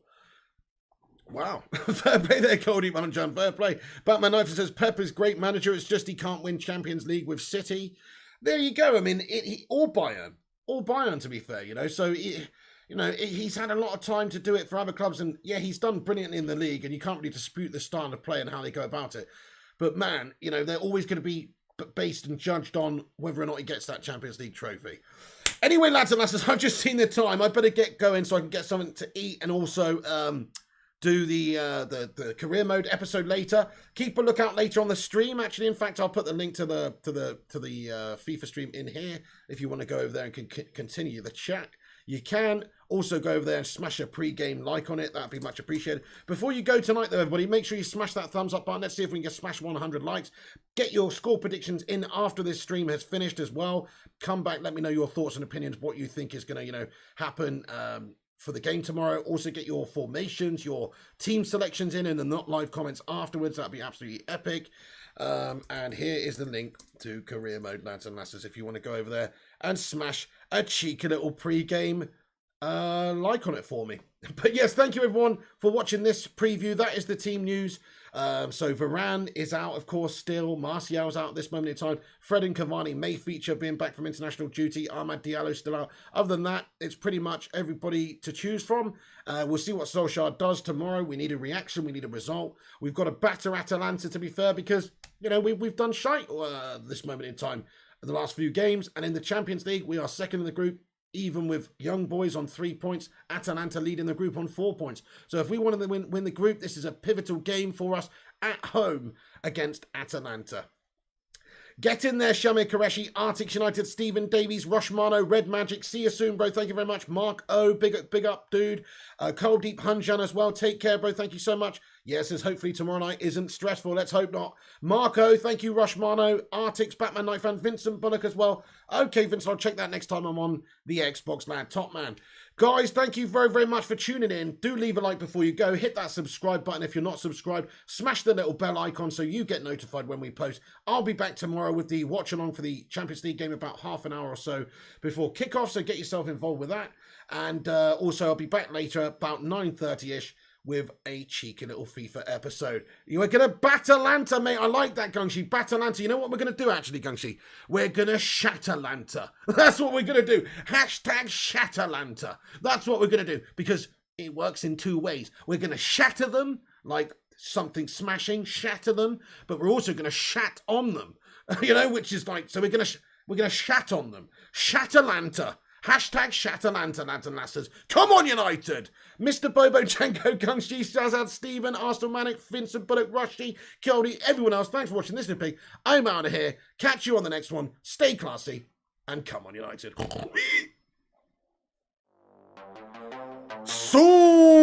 Wow. Fair play there, Cool Deep Hunjan. Fair play. Batman Knife says, Pep is great manager. It's just he can't win Champions League with City. There you go. I mean, or Bayern, to be fair, So, he's had a lot of time to do it for other clubs. And, yeah, he's done brilliantly in the league. And you can't really dispute the style of play and how they go about it. But, man, they're always going to be based and judged on whether or not he gets that Champions League trophy. Anyway, lads and lasses, I've just seen the time. I better get going so I can get something to eat and also do the career mode episode later. Keep a lookout later on the stream. Actually, in fact, I'll put the link to the FIFA stream in here if you want to go over there and continue the chat. You can also go over there and smash a pre-game like on it. That'd be much appreciated. Before you go tonight, though, everybody, make sure you smash that thumbs up button. Let's see if we can smash 100 likes. Get your score predictions in after this stream has finished as well. Come back, let me know your thoughts and opinions, what you think is going to, happen for the game tomorrow. Also get your formations, your team selections in the not live comments afterwards. That'd be absolutely epic. And here is the link to career mode, lads and lasses, if you want to go over there and smash a cheeky little pre-game like on it for me. But yes, thank you everyone for watching this preview. That is the team news. So Varane is out, of course, still. Martial's out at this moment in time. Fred and Cavani may feature being back from international duty. Amad Diallo still out. Other than that, it's pretty much everybody to choose from. We'll see what Solskjaer does tomorrow. We need a reaction. We need a result. We've got to batter Atalanta, to be fair, because, we've done shite this moment in time in the last few games. And in the Champions League, we are second in the group, even with young boys on 3 points. Atalanta leading the group on 4 points. So if we want to win the group, this is a pivotal game for us at home against Atalanta. Get in there, Shamir Qureshi, Arctic United, Stephen Davies, Roshmano, Red Magic. See you soon, bro. Thank you very much. Mark O, big up, dude. Cold Deep Hunjan as well. Take care, bro. Thank you so much. Yes, as hopefully tomorrow night isn't stressful. Let's hope not. Marco, thank you, Roshmano. Arctics, Batman Knife fan, Vincent Bullock as well. Okay, Vincent, I'll check that next time I'm on the Xbox, lad. Top man. Guys, thank you very, very much for tuning in. Do leave a like before you go. Hit that subscribe button if you're not subscribed. Smash the little bell icon so you get notified when we post. I'll be back tomorrow with the watch along for the Champions League game about half an hour or so before kickoff. So get yourself involved with that. And also, I'll be back later about 9:30ish with a cheeky little FIFA episode. You are going to Batalanta, mate. I like that, Gungshi. Batalanta. You know what we're going to do, actually, Gungshi? We're going to Shatterlanta. That's what we're going to do. Hashtag Shatterlanta. That's what we're going to do, because it works in two ways. We're going to shatter them, like something smashing, shatter them, but we're also going to shat on them, which is like, so we're going to shat on them. Shatterlanta. Hashtag Shatterlanta, lads and lasses. Come on, United! Mr. Bobo, Janko, Gungshi, Shazad, Stephen, Arsenal Manic, Vincent Bullock, Rushy, Kildy, everyone else. Thanks for watching this pig. I'm out of here. Catch you on the next one. Stay classy. And come on, United. So